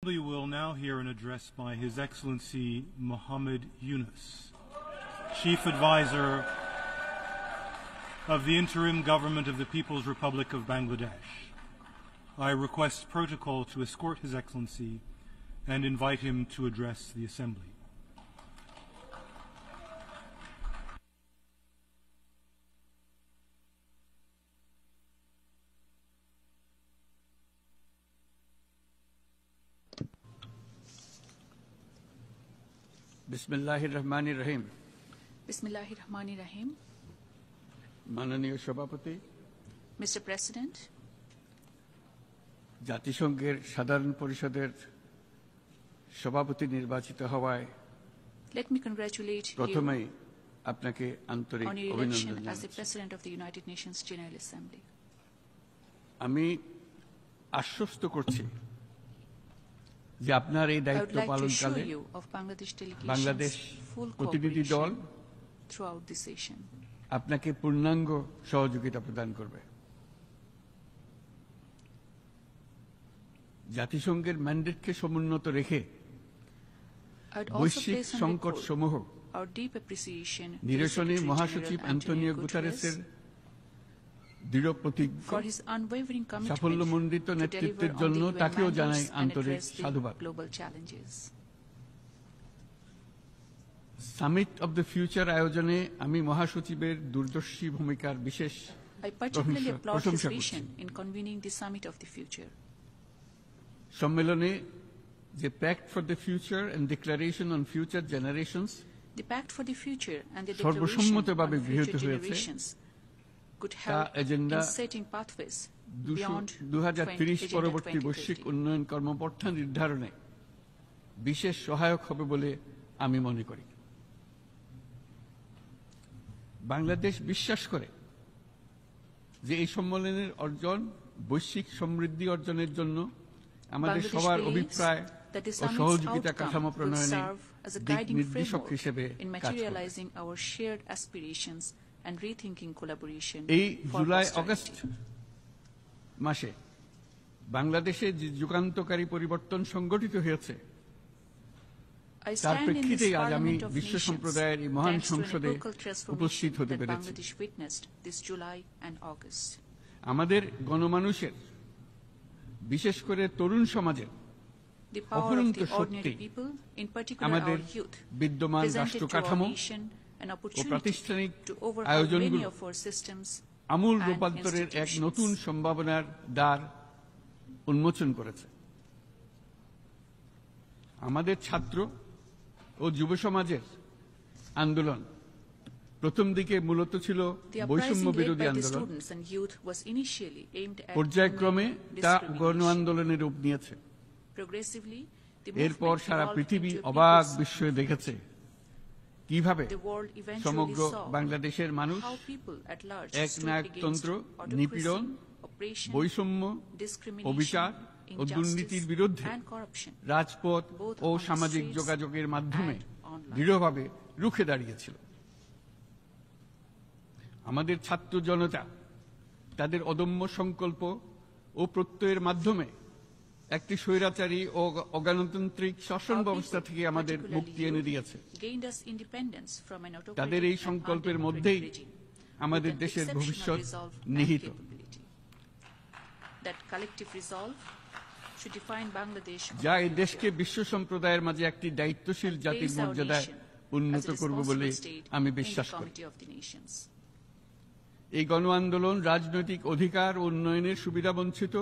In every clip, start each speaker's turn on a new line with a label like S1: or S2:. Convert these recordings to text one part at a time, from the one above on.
S1: We will now hear an address by His Excellency Muhammad Yunus, Chief Advisor of the Interim Government of the People's Republic of Bangladesh. I request protocol to escort His Excellency and invite him to address the Assembly.
S2: बिस्मिल्लाहिर्रहमानिर्रहीम।
S3: बिस्मिल्लाहिर्रहमानिर्रहीम।
S2: माननीय सभापति,
S3: Mr. President,
S2: জাতিসংঘের সাধারণ পরিষদের সভাপতি নির্বাচিত হওয়ায়
S3: let me congratulate you
S2: প্রথমেই আপনাকে আন্তরিক
S3: on your
S2: অভিনন্দন
S3: election as the
S2: জানাচ্ছি।
S3: President of the United Nations General Assembly.
S2: আমি আশ্বস্ত করছি যে আপনার এই
S3: I would
S2: দায়িত্ব
S3: like to assure
S2: পালনকালে
S3: you of Bangladesh
S2: Bangladesh
S3: delegation's full
S2: প্রতিনিধি দল
S3: cooperation throughout the session.
S2: আপনাকে পূর্ণাঙ্গ সহযোগিতা প্রদান করবে। জাতিসংঘের ম্যান্ডেটকে সমুন্নত রেখে
S3: I would also
S2: বৈশ্বিক
S3: place on
S2: সংকট
S3: record
S2: সমূহ
S3: our deep appreciation to the
S2: নিরসনে
S3: Secretary
S2: মহাসচিব
S3: General
S2: অ্যান্টোনিও
S3: Antonio
S2: গুটারেসের
S3: Guterres
S2: দৃঢ় প্রতিজ্ঞ
S3: for his unwavering commitment
S2: সাফল্যমণ্ডিত
S3: to deliver
S2: নেতৃত্বের
S3: on
S2: জন্য
S3: the UN
S2: তাকেও জানাই
S3: mandates and
S2: আন্তরিক
S3: address the
S2: সাধুবাদ।
S3: global challenges.
S2: Summit of the future আয়োজনে আমি মহাসচিবের দূরদর্শী ভূমিকার বিশেষ
S3: I particularly applaud his
S2: প্রশংসা করছি।
S3: vision in convening the Summit of the Future.
S2: সম্মেলনে যে pact for the future and declaration on future generations
S3: The Pact for the Future and the Declaration
S2: সর্বসম্মতভাবে
S3: on
S2: গৃহীত
S3: Future
S2: হয়েছে।
S3: Generations could
S2: তা
S3: help
S2: agenda
S3: in setting pathways beyond
S2: 2030
S3: Agenda
S2: পরবর্তী বৈশ্বিক
S3: 2030.
S2: উন্নয়ন কর্মপন্থা নির্ধারণে বিশেষ সহায়ক হবে বলে আমি মনে করি। বাংলাদেশ বিশ্বাস করে যে এই সম্মেলনের অর্জন বৈশ্বিক সমৃদ্ধি অর্জনের জন্য আমাদের
S3: Bangladesh
S2: সবার
S3: believes
S2: অভিপ্রায়
S3: that the
S2: ও
S3: summit's
S2: সহযোগিতা কাঠামো
S3: outcome will
S2: প্রণয়নে
S3: serve as a
S2: দিক
S3: guiding
S2: নির্দেশক
S3: framework
S2: হিসেবে
S3: in
S2: কাজ করবে।
S3: materializing our shared aspirations and rethinking collaboration
S2: এই
S3: for
S2: জুলাই
S3: posterity.
S2: আগস্ট মাসে বাংলাদেশে যে যুগান্তকারী পরিবর্তন সংগঠিত হয়েছে
S3: I
S2: তার
S3: stand in this
S2: প্রেক্ষিতেই আজ আমি
S3: Parliament of
S2: বিশ্ব
S3: Nations
S2: সম্প্রদায়ের এই মহান
S3: thanks to an
S2: সংসদে
S3: epochal
S2: উপস্থিত
S3: transformation
S2: হতে
S3: that
S2: পেরেছি।
S3: Bangladesh witnessed this July and August.
S2: আমাদের গণমানুষের বিশেষ করে তরুণ সমাজের
S3: The power of
S2: অফুরন্ত
S3: the
S2: Shakti
S3: ordinary people, in particular
S2: আমাদের
S3: our youth,
S2: বিদ্যমান
S3: presented
S2: রাষ্ট্র
S3: to our
S2: কাঠামো
S3: nation an
S2: ও
S3: opportunity
S2: প্রাতিষ্ঠানিক
S3: to overcome
S2: আয়োজনগুলো
S3: many of our systems
S2: Amul
S3: and
S2: রূপান্তরের এক
S3: institutions.
S2: নতুন সম্ভাবনার দ্বার উন্মোচন করেছে। আমাদের ছাত্র ও যুব সমাজের আন্দোলন প্রথম দিকে মূলত ছিল
S3: The
S2: বৈষম্য
S3: uprising led
S2: বিরোধী
S3: by the
S2: আন্দোলন,
S3: students and youth was initially aimed at
S2: পর্যায়ক্রমে
S3: ending
S2: তা গণ
S3: discrimination.
S2: আন্দোলনের রূপ নিয়েছে।
S3: Progressively, the
S2: এরপর
S3: movement
S2: সারা
S3: evolved
S2: পৃথিবী
S3: into a
S2: অবাক
S3: people's
S2: বিস্ময়ে দেখেছে কিভাবে
S3: The world eventually
S2: সমগ্র
S3: saw
S2: বাংলাদেশের মানুষ
S3: how people at large stood
S2: একনায়কতন্ত্র,
S3: against
S2: নিপীড়ন,
S3: autocracy, oppression,
S2: বৈষম্য,
S3: discrimination,
S2: অবিচার ও দুর্নীতির
S3: injustice,
S2: বিরুদ্ধে
S3: and corruption,
S2: রাজপথ
S3: both
S2: ও
S3: on the
S2: সামাজিক
S3: streets
S2: যোগাযোগের মাধ্যমে
S3: and online.
S2: দৃঢ়ভাবে রুখে দাঁড়িয়েছিল। আমাদের ছাত্র জনতা তাদের অদম্য সংকল্প ও প্রত্যয়ের মাধ্যমে একটি স্বৈরাচারী ও অগণতান্ত্রিক শাসন
S3: Our
S2: ব্যবস্থা
S3: people,
S2: থেকে আমাদের
S3: particularly
S2: মুক্তি এনে
S3: youth,
S2: দিয়েছে।
S3: gained us independence from an autocratic
S2: তাদের এই
S3: and
S2: সংকল্পের
S3: undemocratic
S2: মধ্যেই
S3: regime,
S2: আমাদের
S3: with an
S2: দেশের
S3: exceptional
S2: ভবিষ্যৎ
S3: resolve and
S2: নিহিত।
S3: capability. That collective resolve should define Bangladesh of
S2: যা
S3: the
S2: এই
S3: future.
S2: দেশকে বিশ্ব সম্প্রদায়ের মাঝে একটি দায়িত্বশীল জাতির
S3: Place our
S2: মর্যাদায়
S3: nation
S2: উন্নত
S3: as a
S2: করবে বলে
S3: responsible state
S2: আমি
S3: in the
S2: বিশ্বাস করি।
S3: Committee of the Nations.
S2: এই গণ আন্দোলন রাজনৈতিক অধিকার ও উন্নয়নের সুবিধা বঞ্চিত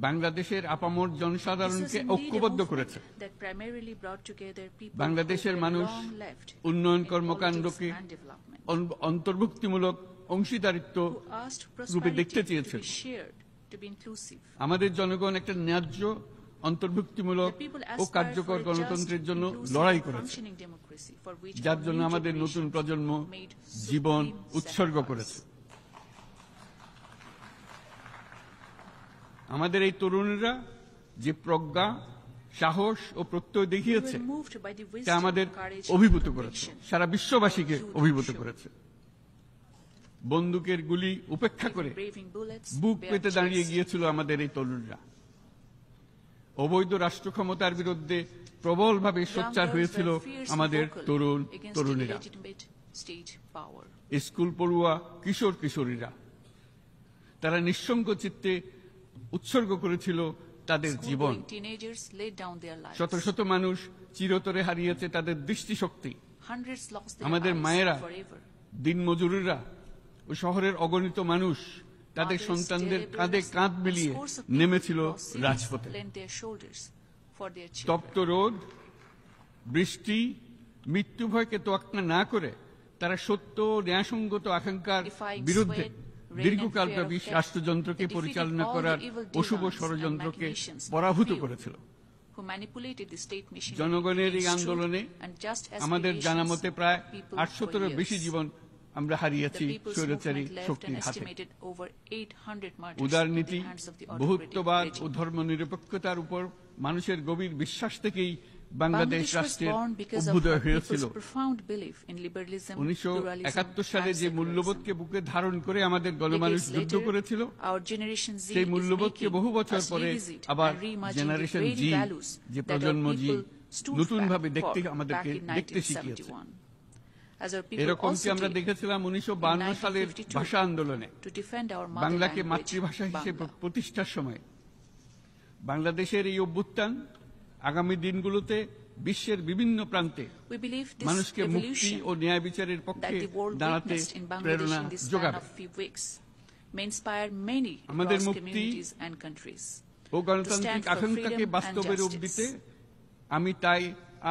S2: বাংলাদেশের আপামর
S3: This was
S2: জনসাধারণকে
S3: indeed a
S2: ঐক্যবদ্ধ
S3: movement
S2: করেছে।
S3: that primarily brought together people
S2: বাংলাদেশের
S3: who were
S2: মানুষ
S3: long left
S2: উন্নয়ন
S3: in
S2: কর্মকাণ্ডকে
S3: politics and development,
S2: অন্তর্ভুক্তিমূলক অংশীদারিত্ব
S3: who asked
S2: রূপে দেখতে
S3: prosperity to
S2: চেয়েছিল।
S3: be shared, to be inclusive.
S2: আমাদের জনগণ একটা ন্যায্য অন্তর্ভুক্তিমূলক
S3: The people
S2: ও
S3: aspired
S2: কার্যকর
S3: for a
S2: গণতন্ত্রের
S3: just,
S2: জন্য
S3: inclusive
S2: লড়াই
S3: and
S2: করেছে,
S3: functioning democracy for which
S2: যার
S3: our
S2: জন্য
S3: new
S2: আমাদের নতুন
S3: generations
S2: প্রজন্ম
S3: made
S2: জীবন
S3: supreme
S2: উৎসর্গ
S3: sacrifice.
S2: করেছে। আমাদের এই তরুণরা যে প্রজ্ঞা, সাহস ও প্রত্যয়
S3: We
S2: দেখিয়েছে
S3: were moved by the
S2: তা
S3: wisdom,
S2: আমাদের
S3: courage,
S2: অভিভূত
S3: and
S2: করেছে,
S3: conviction
S2: সারা বিশ্ববাসীকে
S3: our youth
S2: অভিভূত
S3: showed.
S2: করেছে। বন্দুকের গুলি উপেক্ষা করে
S3: Braving bullets,
S2: বুক
S3: bare
S2: পেতে দাঁড়িয়ে
S3: chest,
S2: গিয়েছিল আমাদের এই তরুণরা। অবৈধ রাষ্ট্র ক্ষমতার বিরুদ্ধে প্রবলভাবে সোচ্চার হয়েছিল আমাদের তরুণ তরুণীরা, স্কুল পড়ুয়া কিশোর কিশোরীরা। তারা নিঃসঙ্গ চিত্তে উৎসর্গ করেছিল তাদের জীবন। শত শত মানুষ চিরতরে হারিয়েছে তাদের দৃষ্টিশক্তি। আমাদের মায়েরা, দিনমজুরিরা ও শহরের অগণিত মানুষ তাদের সন্তানদের কাঁধে কাঁধ মিলিয়ে নেমেছিল রাজপথে। তপ্ত রোদ, বৃষ্টি, মৃত্যু ভয়কে তোয়াক্কা না করে তারা সত্য ও ন্যায়সঙ্গত আকাঙ্ক্ষার বিরুদ্ধে দীর্ঘকালব্যাপী রাষ্ট্রযন্ত্রকে পরিচালনা করার অশুভ ষড়যন্ত্রকে পরাভূত করেছিল। জনগণের এই আন্দোলনে আমাদের জানা মতে প্রায় 800-এরও বেশি জীবন আমরা হারিয়েছি স্বৈরাচারী শক্তির হাতে। উদারনীতি, বহুত্ববাদ ও ধর্মনিরপেক্ষতার উপর মানুষের গভীর বিশ্বাস থেকেই বাংলাদেশ রাষ্ট্রের অভ্যুদয় হয়েছিল। 1971 সালে যে মূল্যবোধকে বুকে ধারণ করে আমাদের গণমানুষ যুদ্ধ করেছিল, সেই মূল্যবোধকে বহু বছর পরে আবার জেনারেশন জি, যে প্রজন্ম জি, নতুনভাবে আমাদেরকে দেখতে শিখিয়েছে। এরকমটি আমরা দেখেছিলাম 1952 সালের ভাষা আন্দোলনে, বাংলাকে মাতৃভাষা হিসেবে প্রতিষ্ঠার সময়। বাংলাদেশের এই অভ্যুত্থান আগামী দিনগুলোতে বিশ্বের বিভিন্ন প্রান্তে মানুষকে মুক্তি ও ন্যায় বিচারের পক্ষে দাঁড়াতে প্রেরণা যোগাবে। আমাদের মুক্তি ও গণতান্ত্রিক আকাঙ্ক্ষাকে বাস্তবে রূপ দিতে আমি তাই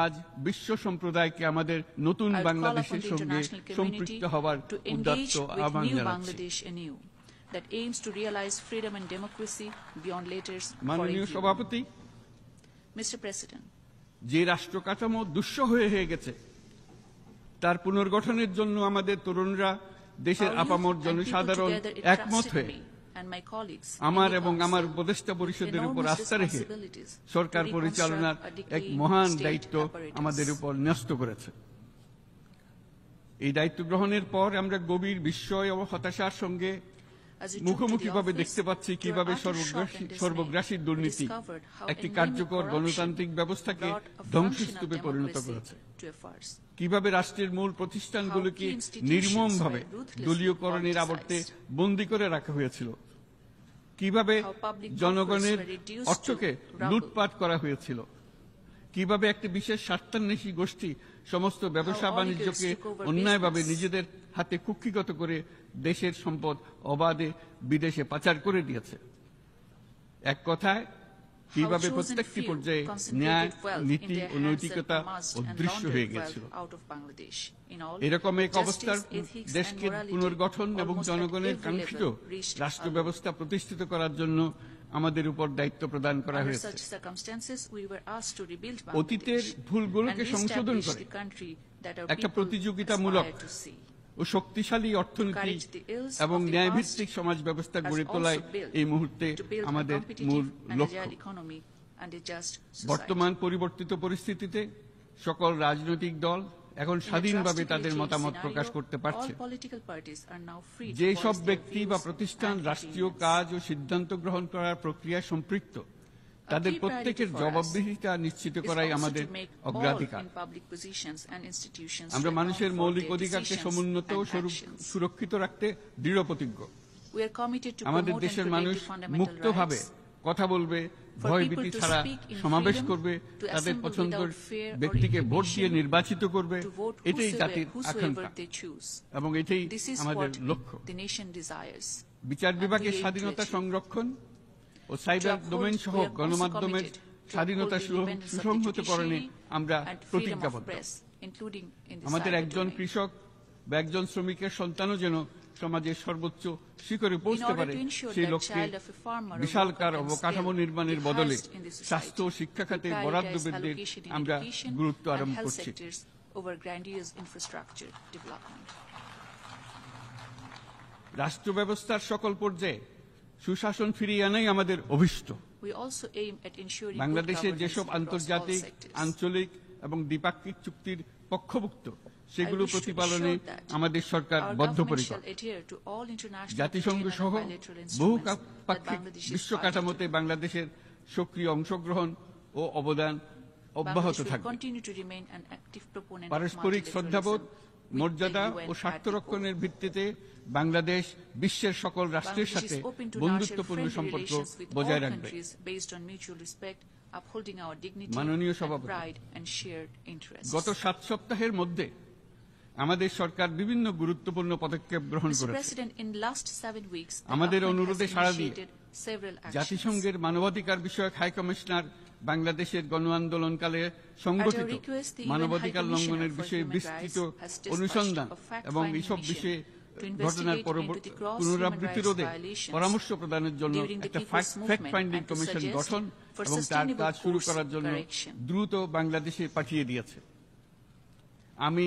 S2: আজ বিশ্ব সম্প্রদায়কে আমাদের নতুন বাংলাদেশের সঙ্গে সম্পৃক্ত হওয়ার উদাত্ত আহ্বান জানাচ্ছি। মাননীয় সভাপতি, যে রাষ্ট্র কাঠামো দুঃসহ হয়ে গেছে তার পুনর্গঠনের জন্য আমাদের তরুণরা, দেশের আপামর জনসাধারণ একমত হয়ে আমার এবং আমার উপদেষ্টা পরিষদের উপর আস্থা রেখে সরকার পরিচালনার এক মহান দায়িত্ব আমাদের উপর ন্যস্ত করেছে। এই দায়িত্ব গ্রহণের পর আমরা গভীর বিস্ময় ও হতাশার সঙ্গে মুখোমুখিভাবে দেখতে পাচ্ছি কিভাবে সর্বগ্রাসী দুর্নীতি একটি কার্যকর গণতান্ত্রিক ব্যবস্থাকে ধ্বংসস্তূপে পরিণত করেছে, কিভাবে রাষ্ট্রের মূল প্রতিষ্ঠানগুলোকে নির্মমভাবে দলীয়করণের আবর্তে বন্দী করে রাখা হয়েছিল, কিভাবে জনগণের অর্থকে লুটপাট করা হয়েছিল, কিভাবে একটি বিশেষ স্বার্থান্বেষী গোষ্ঠী সমস্ত ব্যবসা বাণিজ্যকে অন্যায়ভাবে নিজেদের হাতে কুক্ষিগত করে দেশের সম্পদ অবাধে বিদেশে পাচার করে দিয়েছে। এক কথায়, কিভাবে প্রত্যেকটি পর্যায়ে ন্যায়, নীতি ও নৈতিকতা অদৃশ্য হয়ে গিয়েছিল। এরকম এক অবস্থার দেশকে পুনর্গঠন এবং জনগণের কাঙ্ক্ষিত রাষ্ট্র ব্যবস্থা প্রতিষ্ঠিত করার জন্য আমাদের উপর দায়িত্ব প্রদান করা হয়েছে। অতীতের ভুলগুলোকে সংশোধন করে একটা প্রতিযোগিতামূলক ও শক্তিশালী অর্থনীতি এবং ন্যায়ভিত্তিক সমাজ ব্যবস্থা গড়ে তোলায় এই মুহূর্তে আমাদের মূল লক্ষ্য। বর্তমান পরিবর্তিত পরিস্থিতিতে সকল রাজনৈতিক দল এখন স্বাধীনভাবে তাদের মতামত প্রকাশ করতে পারছে। যে সব ব্যক্তি বা প্রতিষ্ঠান রাষ্ট্রীয় কাজ ও সিদ্ধান্ত গ্রহণ করার প্রক্রিয়ায় সম্পৃক্ত, তাদের প্রত্যেকের জবাবদিহিতা নিশ্চিত করাই আমাদের অগ্রাধিকার। আমরা মানুষের মৌলিক অধিকারকে সমুন্নত ও সুরক্ষিত রাখতে দৃঢ় প্রতিজ্ঞ। আমাদের দেশের মানুষ মুক্তভাবে কথা বলবে, ভয়ভীতি ছাড়া সমাবেশ করবে, তাদের পছন্দের ব্যক্তিকে ভোট দিয়ে নির্বাচিত করবে, এটাই জাতির আকাঙ্ক্ষা এবং এটাই আমাদের লক্ষ্য। বিচার বিভাগের স্বাধীনতা সংরক্ষণ ও সাইবার ডোমেইন সহ গণমাধ্যমের স্বাধীনতা সুসংহতকরণে আমরা প্রতিজ্ঞাবদ্ধ। আমাদের একজন কৃষক বা একজন শ্রমিকের সন্তানও যেন সমাজের সর্বোচ্চ শিখরে পৌঁছতে পারে, সেই লক্ষ্যে বিশালকার অবকাঠামো নির্মাণের বদলে স্বাস্থ্য ও শিক্ষা খাতে বরাদ্দ বৃদ্ধির আমরা গুরুত্ব আরোপ করছি। রাষ্ট্র ব্যবস্থার সকল পর্যায়ে সুশাসন ফিরিয়ে আনাই আমাদের অভীষ্ট। বাংলাদেশের যেসব আন্তর্জাতিক, আঞ্চলিক এবং দ্বিপাক্ষিক চুক্তির পক্ষভুক্ত, সেগুলো প্রতিপালনে আমাদের সরকার বদ্ধপরিকর। জাতিসংঘ সহ বহু পাক্ষিক বিশ্ব কাঠামোতে বাংলাদেশের সক্রিয় অংশগ্রহণ ও অবদান অব্যাহত
S3: Bangladesh will
S2: থাকবে।
S3: continue to remain an active proponent of
S2: পারস্পরিক শ্রদ্ধাবোধ,
S3: multilateralism
S2: মর্যাদা
S3: with the
S2: ও
S3: UN
S2: স্বার্থ
S3: at the
S2: রক্ষণের ভিত্তিতে বাংলাদেশ বিশ্বের সকল রাষ্ট্রের
S3: Bangladesh
S2: সাথে
S3: is open to larger
S2: বন্ধুত্বপূর্ণ
S3: friendly
S2: সম্পর্ক
S3: relations with all
S2: বজায় রাখবে।
S3: countries based on mutual respect, upholding our dignity
S2: মাননীয়
S3: and
S2: সভাপতি,
S3: pride and shared interests.
S2: গত 7 সপ্তাহের মধ্যে আমাদের সরকার বিভিন্ন গুরুত্বপূর্ণ পদক্ষেপ গ্রহণ
S3: Mr.
S2: করেছে।
S3: President, in last 7 weeks, the
S2: আমাদের
S3: government
S2: অনুরোধে
S3: has
S2: সাড়া দিয়ে
S3: initiated several actions.
S2: জাতিসংঘের মানবাধিকার বিষয়ক হাই কমিশনার বাংলাদেশের গণ আন্দোলনকালে সংগঠিত
S3: At our request, the UN
S2: মানবাধিকার
S3: High
S2: লঙ্ঘনের
S3: Commissioner for
S2: বিষয়ে
S3: Human
S2: বিস্তৃত
S3: Rights has dispatched
S2: অনুসন্ধান
S3: a fact-finding
S2: এবং এসব
S3: mission
S2: বিষয়ে
S3: to
S2: ঘটনার
S3: investigate into the gross
S2: পুনরাবৃত্তি
S3: human
S2: রোধে
S3: rights violations
S2: পরামর্শ প্রদানের জন্য
S3: during the
S2: একটা
S3: people's
S2: fact
S3: movement
S2: finding
S3: and to
S2: commission
S3: suggest
S2: গঠন
S3: for
S2: এবং তার
S3: sustainable
S2: কাজ শুরু
S3: course
S2: করার জন্য
S3: correction.
S2: দ্রুত বাংলাদেশে পাঠিয়ে দিয়েছে। আমি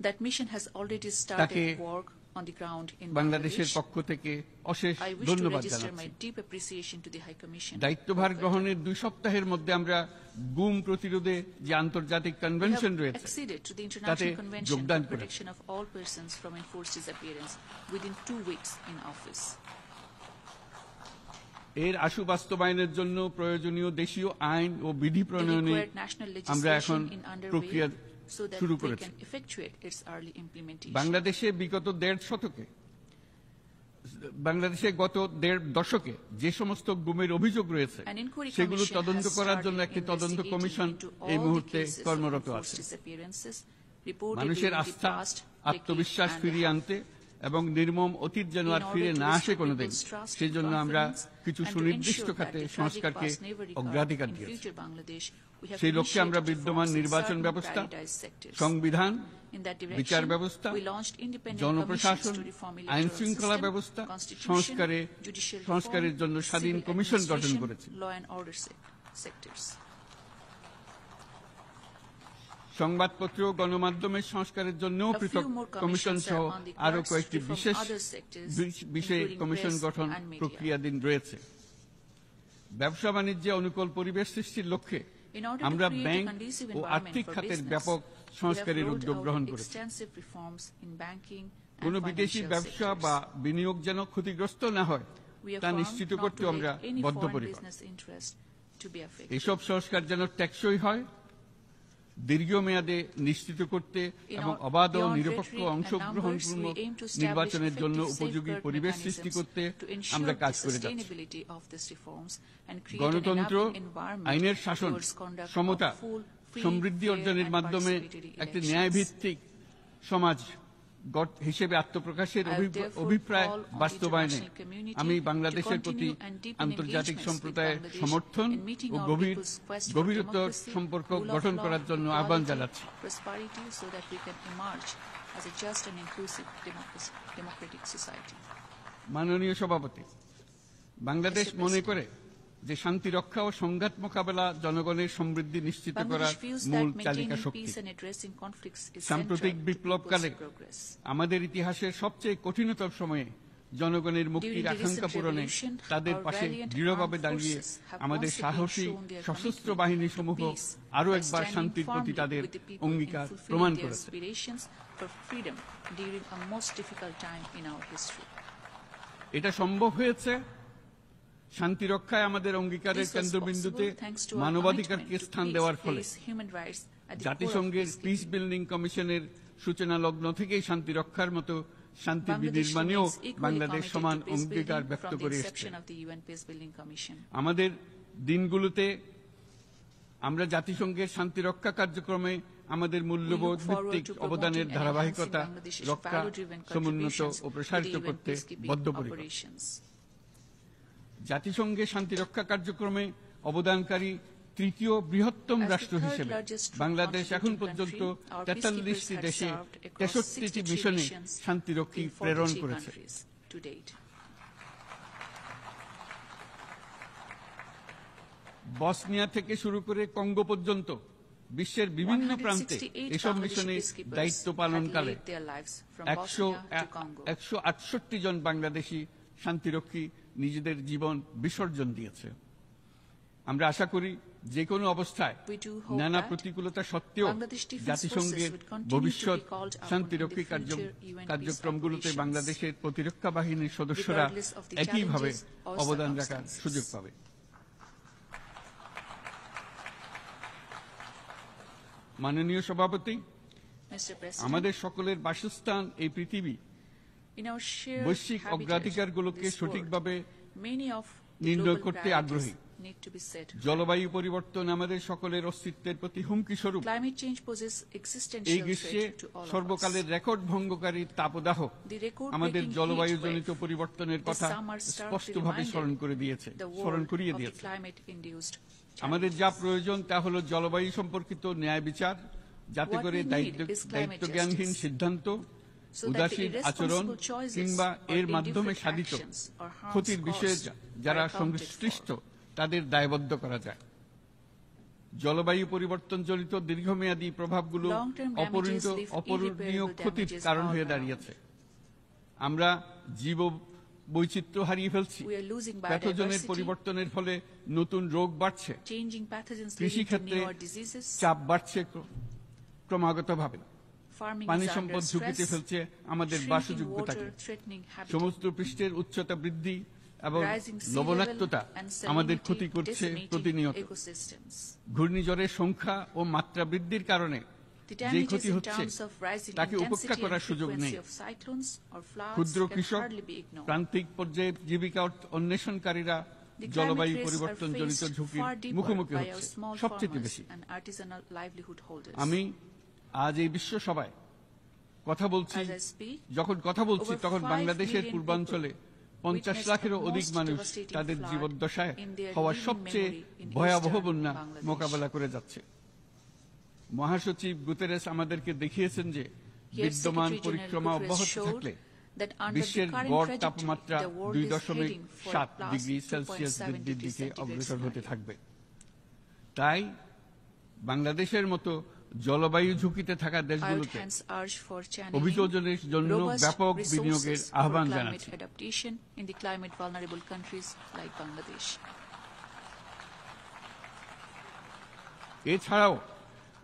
S3: That mission has already
S2: তাকে
S3: started work on the ground in
S2: বাংলাদেশের
S3: Bangladesh.
S2: পক্ষ থেকে অশেষ
S3: I wish to
S2: ধন্যবাদ
S3: register
S2: জানাচ্ছি।
S3: my deep appreciation to the High Commission.
S2: দায়িত্বভার গ্রহণের 2 সপ্তাহের মধ্যে আমরা গুম প্রতিরোধে যে আন্তর্জাতিক
S3: We
S2: কনভেনশন
S3: have
S2: রয়েছে
S3: acceded to the
S2: তাতে
S3: International Convention
S2: যোগদান
S3: for
S2: করেছে।
S3: Protection of All Persons from Enforced Disappearance within 2 weeks in office.
S2: এর আশু বাস্তবায়নের জন্য প্রয়োজনীয় দেশীয় আইন ও বিধি
S3: The
S2: প্রণয়নে
S3: required national
S2: আমরা এখন
S3: legislation in
S2: প্রক্রিয়া
S3: underway so that
S2: শুরু
S3: we
S2: করেছি।
S3: can effectuate its early implementation.
S2: বাংলাদেশে বিগত 1.5 শতকে বাংলাদেশে গত 1.5 দশকে যে সমস্ত গুমের অভিযোগ রয়েছে
S3: An inquiry
S2: সেগুলো
S3: commission
S2: তদন্ত
S3: has
S2: করার
S3: started
S2: জন্য একটি তদন্ত
S3: investigating
S2: কমিশন
S3: into
S2: এই
S3: all the
S2: মুহূর্তে
S3: cases of
S2: কর্মরত
S3: enforced
S2: আছে।
S3: disappearances reported
S2: মানুষের
S3: during the
S2: আস্থা,
S3: past
S2: আত্মবিশ্বাস
S3: decade and
S2: ফিরিয়ে আনতে এবং নির্মম অতীত যেন আর
S3: in
S2: ফিরে
S3: order to
S2: না আসে
S3: restore
S2: কোনোদিন,
S3: people's trust and
S2: সেজন্য আমরা
S3: confidence
S2: কিছু
S3: and to
S2: সুনির্দিষ্ট
S3: ensure
S2: খাতে
S3: that the tragic
S2: সংস্কারকে
S3: past never recur
S2: অগ্রাধিকার
S3: in
S2: দিয়েছে।
S3: future Bangladesh, we have
S2: সেই লক্ষ্যে আমরা
S3: initiated
S2: বিদ্যমান
S3: reforms in
S2: নির্বাচন
S3: certain
S2: ব্যবস্থা,
S3: prioritized sectors.
S2: সংবিধান,
S3: In that
S2: বিচার
S3: direction,
S2: ব্যবস্থা,
S3: we launched independent
S2: জনপ্রশাসন,
S3: commissions to reform
S2: আইন
S3: electoral
S2: শৃঙ্খলা
S3: system,
S2: ব্যবস্থা
S3: constitution, judicial
S2: সংস্কারের
S3: reform,
S2: জন্য স্বাধীন
S3: civil
S2: কমিশন গঠন
S3: administration,
S2: করেছে।
S3: law and order sectors.
S2: সংবাদপত্র ও গণমাধ্যমের সংস্কারের জন্য
S3: A
S2: পৃথক
S3: few more
S2: কমিশন
S3: commissions
S2: সহ
S3: are on the
S2: আরো
S3: cards
S2: কয়েকটি
S3: from
S2: বিশেষ
S3: other sectors,
S2: বিষয়ে
S3: including
S2: কমিশন
S3: press
S2: গঠন
S3: and media.
S2: প্রক্রিয়াধীন রয়েছে। ব্যবসা বাণিজ্যে অনুকূল পরিবেশ সৃষ্টির লক্ষ্যে
S3: In order to
S2: আমরা
S3: create a
S2: ব্যাংক
S3: conducive
S2: ও
S3: environment
S2: আর্থিক
S3: for
S2: খাতের
S3: business,
S2: ব্যাপক
S3: we have
S2: সংস্কারের
S3: rolled
S2: উদ্যোগ
S3: out
S2: গ্রহণ করেছি।
S3: extensive reforms in banking and
S2: কোনো বিদেশি
S3: financial
S2: ব্যবসা
S3: sectors.
S2: বা বিনিয়োগ যেন ক্ষতিগ্রস্ত না হয়
S3: We
S2: তা
S3: affirm
S2: নিশ্চিত
S3: not
S2: করতে
S3: to
S2: আমরা
S3: let any foreign
S2: বদ্ধপরিকর।
S3: business interest to be affected.
S2: এসব সংস্কার যেন টেকসই হয়, দীর্ঘমেয়াদে নিশ্চিত করতে এবং অবাধ ও নিরপেক্ষ অংশগ্রহণপূর্ণ নির্বাচনের জন্য উপযোগী পরিবেশ সৃষ্টি করতে আমরা কাজ করে যাচ্ছি। গণতন্ত্র, আইনের শাসন, সমতা, সমৃদ্ধি অর্জনের মাধ্যমে একটি ন্যায়ভিত্তিক সমাজ হিসেবে আত্মপ্রকাশের অভিপ্রায় বাস্তবায়নে আমি বাংলাদেশের প্রতি আন্তর্জাতিক সম্প্রদায়ের সমর্থন ও গভীরতর সম্পর্ক গঠন করার জন্য আহ্বান জানাচ্ছি। মাননীয় সভাপতি, বাংলাদেশ মনে করে যে শান্তি রক্ষা ও সংঘাত মোকাবেলা জনগণের সমৃদ্ধি নিশ্চিত করার মূল চালিকা শক্তি। সাম্প্রতিক বিপ্লবকালে আমাদের ইতিহাসের সবচেয়ে কঠিনতম সময়ে জনগণের মুক্তির আকাঙ্ক্ষা পূরণে তাদের পাশে দৃঢ়ভাবে দাঁড়িয়ে আমাদের সাহসী সশস্ত্র বাহিনী সমূহ আরও একবার শান্তির প্রতি তাদের অঙ্গীকার প্রমাণ করেছে। এটা সম্ভব হয়েছে শান্তি রক্ষায় আমাদের অঙ্গীকারের কেন্দ্রবিন্দুতে মানবাধিকারকে স্থান দেওয়ার ফলে। জাতিসংঘের পিস বিল্ডিং কমিশনের সূচনা লগ্ন থেকেই শান্তি রক্ষার মতো শান্তি বিনির্মাণেও বাংলাদেশ সমান অঙ্গীকার ব্যক্ত করে এসেছে। আমাদের দিনগুলোতে আমরা জাতিসংঘের শান্তি রক্ষা কার্যক্রমে আমাদের মূল্যবোধ ভিত্তিক অবদানের ধারাবাহিকতা রক্ষা, সমুন্নত ও প্রসারিত করতে বদ্ধপরিকর। জাতিসংঘের শান্তি রক্ষা কার্যক্রমে অবদানকারী তৃতীয় বৃহত্তম রাষ্ট্র হিসেবে বাংলাদেশ এখন পর্যন্ত 43টি দেশে 63টি মিশনে শান্তিরক্ষী প্রেরণ করেছে। বসনিয়া থেকে শুরু করে কঙ্গো পর্যন্ত বিশ্বের বিভিন্ন প্রান্তে এসব মিশনে দায়িত্ব পালনকালে 168 জন বাংলাদেশি শান্তিরক্ষী নিজেদের জীবন বিসর্জন দিয়েছে। আমরা আশা করি যে কোনো অবস্থায় নানা প্রতিকূলতা সত্ত্বেও জাতিসংঘের ভবিষ্যৎ শান্তিরক্ষী কার্যক্রমগুলোতে বাংলাদেশের প্রতিরক্ষা বাহিনীর সদস্যরা একইভাবে অবদান রাখার সুযোগ পাবে। মাননীয় সভাপতি,
S3: Mr. President,
S2: আমাদের সকলের বাসস্থান এই পৃথিবী।
S3: in our shared
S2: বৈশ্বিক
S3: habitat,
S2: অগ্রাধিকারগুলোকে
S3: this
S2: সঠিকভাবে
S3: world, many of the
S2: নির্ণয়
S3: global
S2: করতে আগ্রহী।
S3: priorities need to be set.
S2: জলবায়ু পরিবর্তন আমাদের সকলের অস্তিত্বের প্রতি হুমকি স্বরূপ।
S3: Climate change poses
S2: এই
S3: existential
S2: গ্রীষ্মে
S3: threat to all of us.
S2: সর্বকালের রেকর্ড ভঙ্গকারী তাপদাহ
S3: The
S2: আমাদের
S3: record-breaking
S2: জলবায়ুজনিত
S3: heat wave
S2: পরিবর্তনের
S3: this
S2: কথা
S3: summer starkly
S2: স্পষ্টভাবে
S3: reminded
S2: স্মরণ করে দিয়েছে,
S3: the
S2: স্মরণ
S3: world
S2: করিয়ে
S3: of the
S2: দিয়েছে।
S3: climate-induced
S2: আমাদের যা প্রয়োজন তা হলো জলবায়ু সম্পর্কিত ন্যায় বিচার, যাতে
S3: What
S2: করে
S3: we need is climate
S2: দায়িত্বজ্ঞানহীন
S3: justice,
S2: সিদ্ধান্ত,
S3: so that the
S2: উদাসীন আচরণ
S3: irresponsible choices
S2: কিংবা
S3: or
S2: এর মাধ্যমে
S3: indifferent
S2: সাধিত
S3: actions or harms
S2: ক্ষতির বিষয়ে
S3: caused
S2: যারা
S3: are accounted
S2: সংশ্লিষ্ট
S3: for.
S2: তাদের দায়বদ্ধ করা যায়। জলবায়ু পরিবর্তনজনিত দীর্ঘমেয়াদী প্রভাবগুলো
S3: Long-term damages leave
S2: অপূরণীয়
S3: irreparable
S2: ক্ষতির
S3: damages
S2: কারণ
S3: all
S2: হয়ে
S3: around.
S2: দাঁড়িয়েছে। আমরা জীব বৈচিত্র্য হারিয়ে ফেলছি,
S3: We are losing
S2: প্যাথোজেনের
S3: biodiversity,
S2: পরিবর্তনের ফলে নতুন রোগ বাড়ছে,
S3: changing pathogens leading to
S2: কৃষিক্ষেত্রে
S3: newer diseases.
S2: চাপ বাড়ছে ক্রমাগতভাবে,
S3: Farming
S2: পানি
S3: is under
S2: সম্পদ ঝুঁকিতে
S3: stress,
S2: ফেলছে আমাদের
S3: shrinking
S2: বাসযোগ্যতাকে,
S3: water threatening habitat.
S2: সমুদ্র পৃষ্ঠের উচ্চতা বৃদ্ধি এবং
S3: Rising sea
S2: লবণাক্ততা
S3: level and
S2: আমাদের
S3: salinity
S2: ক্ষতি করছে
S3: decimating
S2: প্রতিনিয়ত।
S3: ecosystems.
S2: ঘূর্ণিঝড়ের সংখ্যা ও মাত্রা বৃদ্ধির কারণে
S3: The
S2: যে
S3: damages
S2: ক্ষতি
S3: in
S2: হচ্ছে
S3: terms of rising
S2: তাকে উপেক্ষা
S3: intensity
S2: করার
S3: and
S2: সুযোগ নেই।
S3: frequency of cyclones or floods
S2: ক্ষুদ্র
S3: can
S2: কৃষক,
S3: hardly be ignored.
S2: প্রান্তিক পর্যায়ে জীবিকা অন্বেষণকারীরা
S3: The
S2: জলবায়ু
S3: climate risks are
S2: পরিবর্তনজনিত
S3: faced
S2: ঝুঁকির
S3: far deeper
S2: মুখোমুখি
S3: by our
S2: হচ্ছে
S3: small
S2: সবচেয়ে
S3: farmers
S2: বেশি।
S3: and artisanal livelihood holders.
S2: আমি আজ এই বিশ্ব সভায় কথা বলছি,
S3: As I speak,
S2: যখন কথা বলছি
S3: over
S2: তখন
S3: 5
S2: বাংলাদেশের
S3: million
S2: পূর্বাঞ্চলে
S3: people
S2: 50
S3: witnessed
S2: লাখেরও
S3: a
S2: অধিক
S3: most
S2: মানুষ
S3: devastating
S2: তাদের
S3: flood
S2: জীবদ্দশায়
S3: in their
S2: হওয়া
S3: living
S2: সবচেয়ে
S3: memory in
S2: ভয়াবহ
S3: eastern
S2: বন্যা
S3: Bangladesh.
S2: মোকাবেলা করে যাচ্ছে। মহাসচিব গুতেরেস আমাদেরকে দেখিয়েছেন যে
S3: Here,
S2: বিদ্যমান
S3: Secretary
S2: পরিক্রমা
S3: General
S2: অব্যাহত
S3: Guterres
S2: থাকলে
S3: showed that under the
S2: বিশ্বের
S3: current
S2: গড়
S3: trajectory,
S2: তাপমাত্রা
S3: the world is heading for
S2: 2.7
S3: plus
S2: degree Celsius
S3: 2.7
S2: বৃদ্ধির
S3: degree
S2: দিকে
S3: centigrade
S2: অগ্রসর হতে
S3: scenario.
S2: থাকবে। তাই বাংলাদেশের মতো জলবায়ু ঝুঁকিতে থাকা
S3: I would
S2: দেশগুলোতে
S3: hence urge for channeling
S2: অভিযোজনের জন্য
S3: robust
S2: ব্যাপক বিনিয়োগের
S3: resources for
S2: আহ্বান
S3: climate
S2: জানাচ্ছি।
S3: adaptation in the climate vulnerable countries like Bangladesh.
S2: এছাড়াও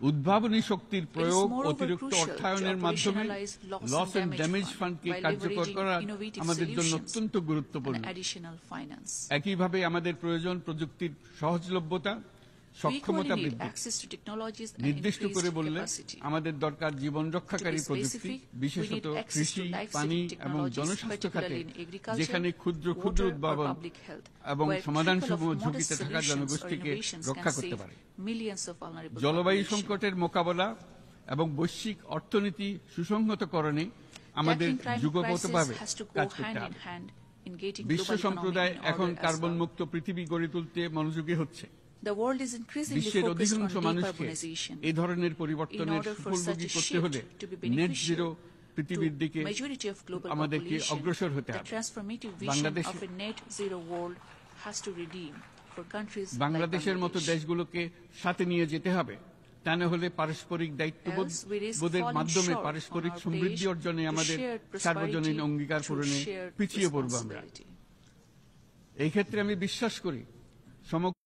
S2: উদ্ভাবনী শক্তির প্রয়োগ,
S3: moreover
S2: অতিরিক্ত
S3: crucial
S2: অর্থায়নের
S3: to
S2: মাধ্যমে
S3: operationalize loss
S2: loss
S3: and
S2: and
S3: damage
S2: damage
S3: fund
S2: ফান্ডকে
S3: by
S2: কার্যকর
S3: leveraging
S2: করা
S3: innovative
S2: আমাদের জন্য
S3: solutions
S2: অত্যন্ত গুরুত্বপূর্ণ।
S3: and additional finance.
S2: একইভাবে আমাদের প্রয়োজন প্রযুক্তির সহজলভ্যতা,
S3: We
S2: সক্ষমতা
S3: equally need
S2: বৃদ্ধি।
S3: access to technologies and
S2: নির্দিষ্ট করে
S3: increased
S2: বললে
S3: capacity.
S2: আমাদের দরকার জীবন রক্ষাকারী
S3: To be
S2: প্রযুক্তি,
S3: specific,
S2: বিশেষত
S3: we need access
S2: কৃষি,
S3: to life-saving
S2: পানি এবং
S3: technologies,
S2: জনস্বাস্থ্য খাতে,
S3: particularly in agriculture,
S2: যেখানে ক্ষুদ্র ক্ষুদ্র
S3: water or
S2: উদ্ভাবন
S3: public health,
S2: এবং
S3: where
S2: সমাধানসমূহ
S3: trickle of
S2: ঝুঁকিতে
S3: modest
S2: থাকা
S3: solutions or
S2: জনগোষ্ঠীকে
S3: innovations
S2: রক্ষা
S3: can
S2: করতে
S3: save
S2: পারে।
S3: millions of vulnerable
S2: জলবায়ু
S3: population.
S2: সংকটের মোকাবেলা এবং বৈশ্বিক অর্থনীতি সুসংহতকরণে আমাদের
S3: Tackling climate
S2: যুগপৎভাবে
S3: crisis has to go
S2: কাজ করতে
S3: hand in
S2: হবে।
S3: hand in getting
S2: বিশ্ব
S3: global
S2: সম্প্রদায়
S3: economy in
S2: এখন
S3: order as
S2: কার্বন
S3: well.
S2: মুক্ত পৃথিবী গড়ে তুলতে মনোযোগী হচ্ছে।
S3: The world is increasingly
S2: বিশ্বের
S3: focused on
S2: অধিকাংশ মানুষকে
S3: decarbonization.
S2: এই ধরনের
S3: In
S2: পরিবর্তনের
S3: order for
S2: সুফলভোগী
S3: such a
S2: করতে হলে
S3: shift to be
S2: net
S3: beneficial
S2: zero পৃথিবীর
S3: to
S2: দিকে
S3: majority of global
S2: আমাদেরকে
S3: population,
S2: অগ্রসর হতে
S3: the
S2: হবে।
S3: transformative vision
S2: বাংলাদেশে-
S3: of a net zero world has to redeem for countries like
S2: বাংলাদেশের মতো
S3: Bangladesh.
S2: দেশগুলোকে সাথে নিয়ে যেতে হবে, তা না হলে পারস্পরিক
S3: Else we risk
S2: দায়িত্ববোধের
S3: falling
S2: মাধ্যমে
S3: short
S2: পারস্পরিক
S3: on our
S2: সমৃদ্ধি
S3: pledge
S2: অর্জনে
S3: to
S2: আমাদের
S3: shared prosperity
S2: সার্বজনীন অঙ্গীকার
S3: through
S2: পূরণে
S3: shared
S2: পিছিয়ে পড়ব আমরা।
S3: responsibility.
S2: এই ক্ষেত্রে আমি বিশ্বাস করি সমগ্র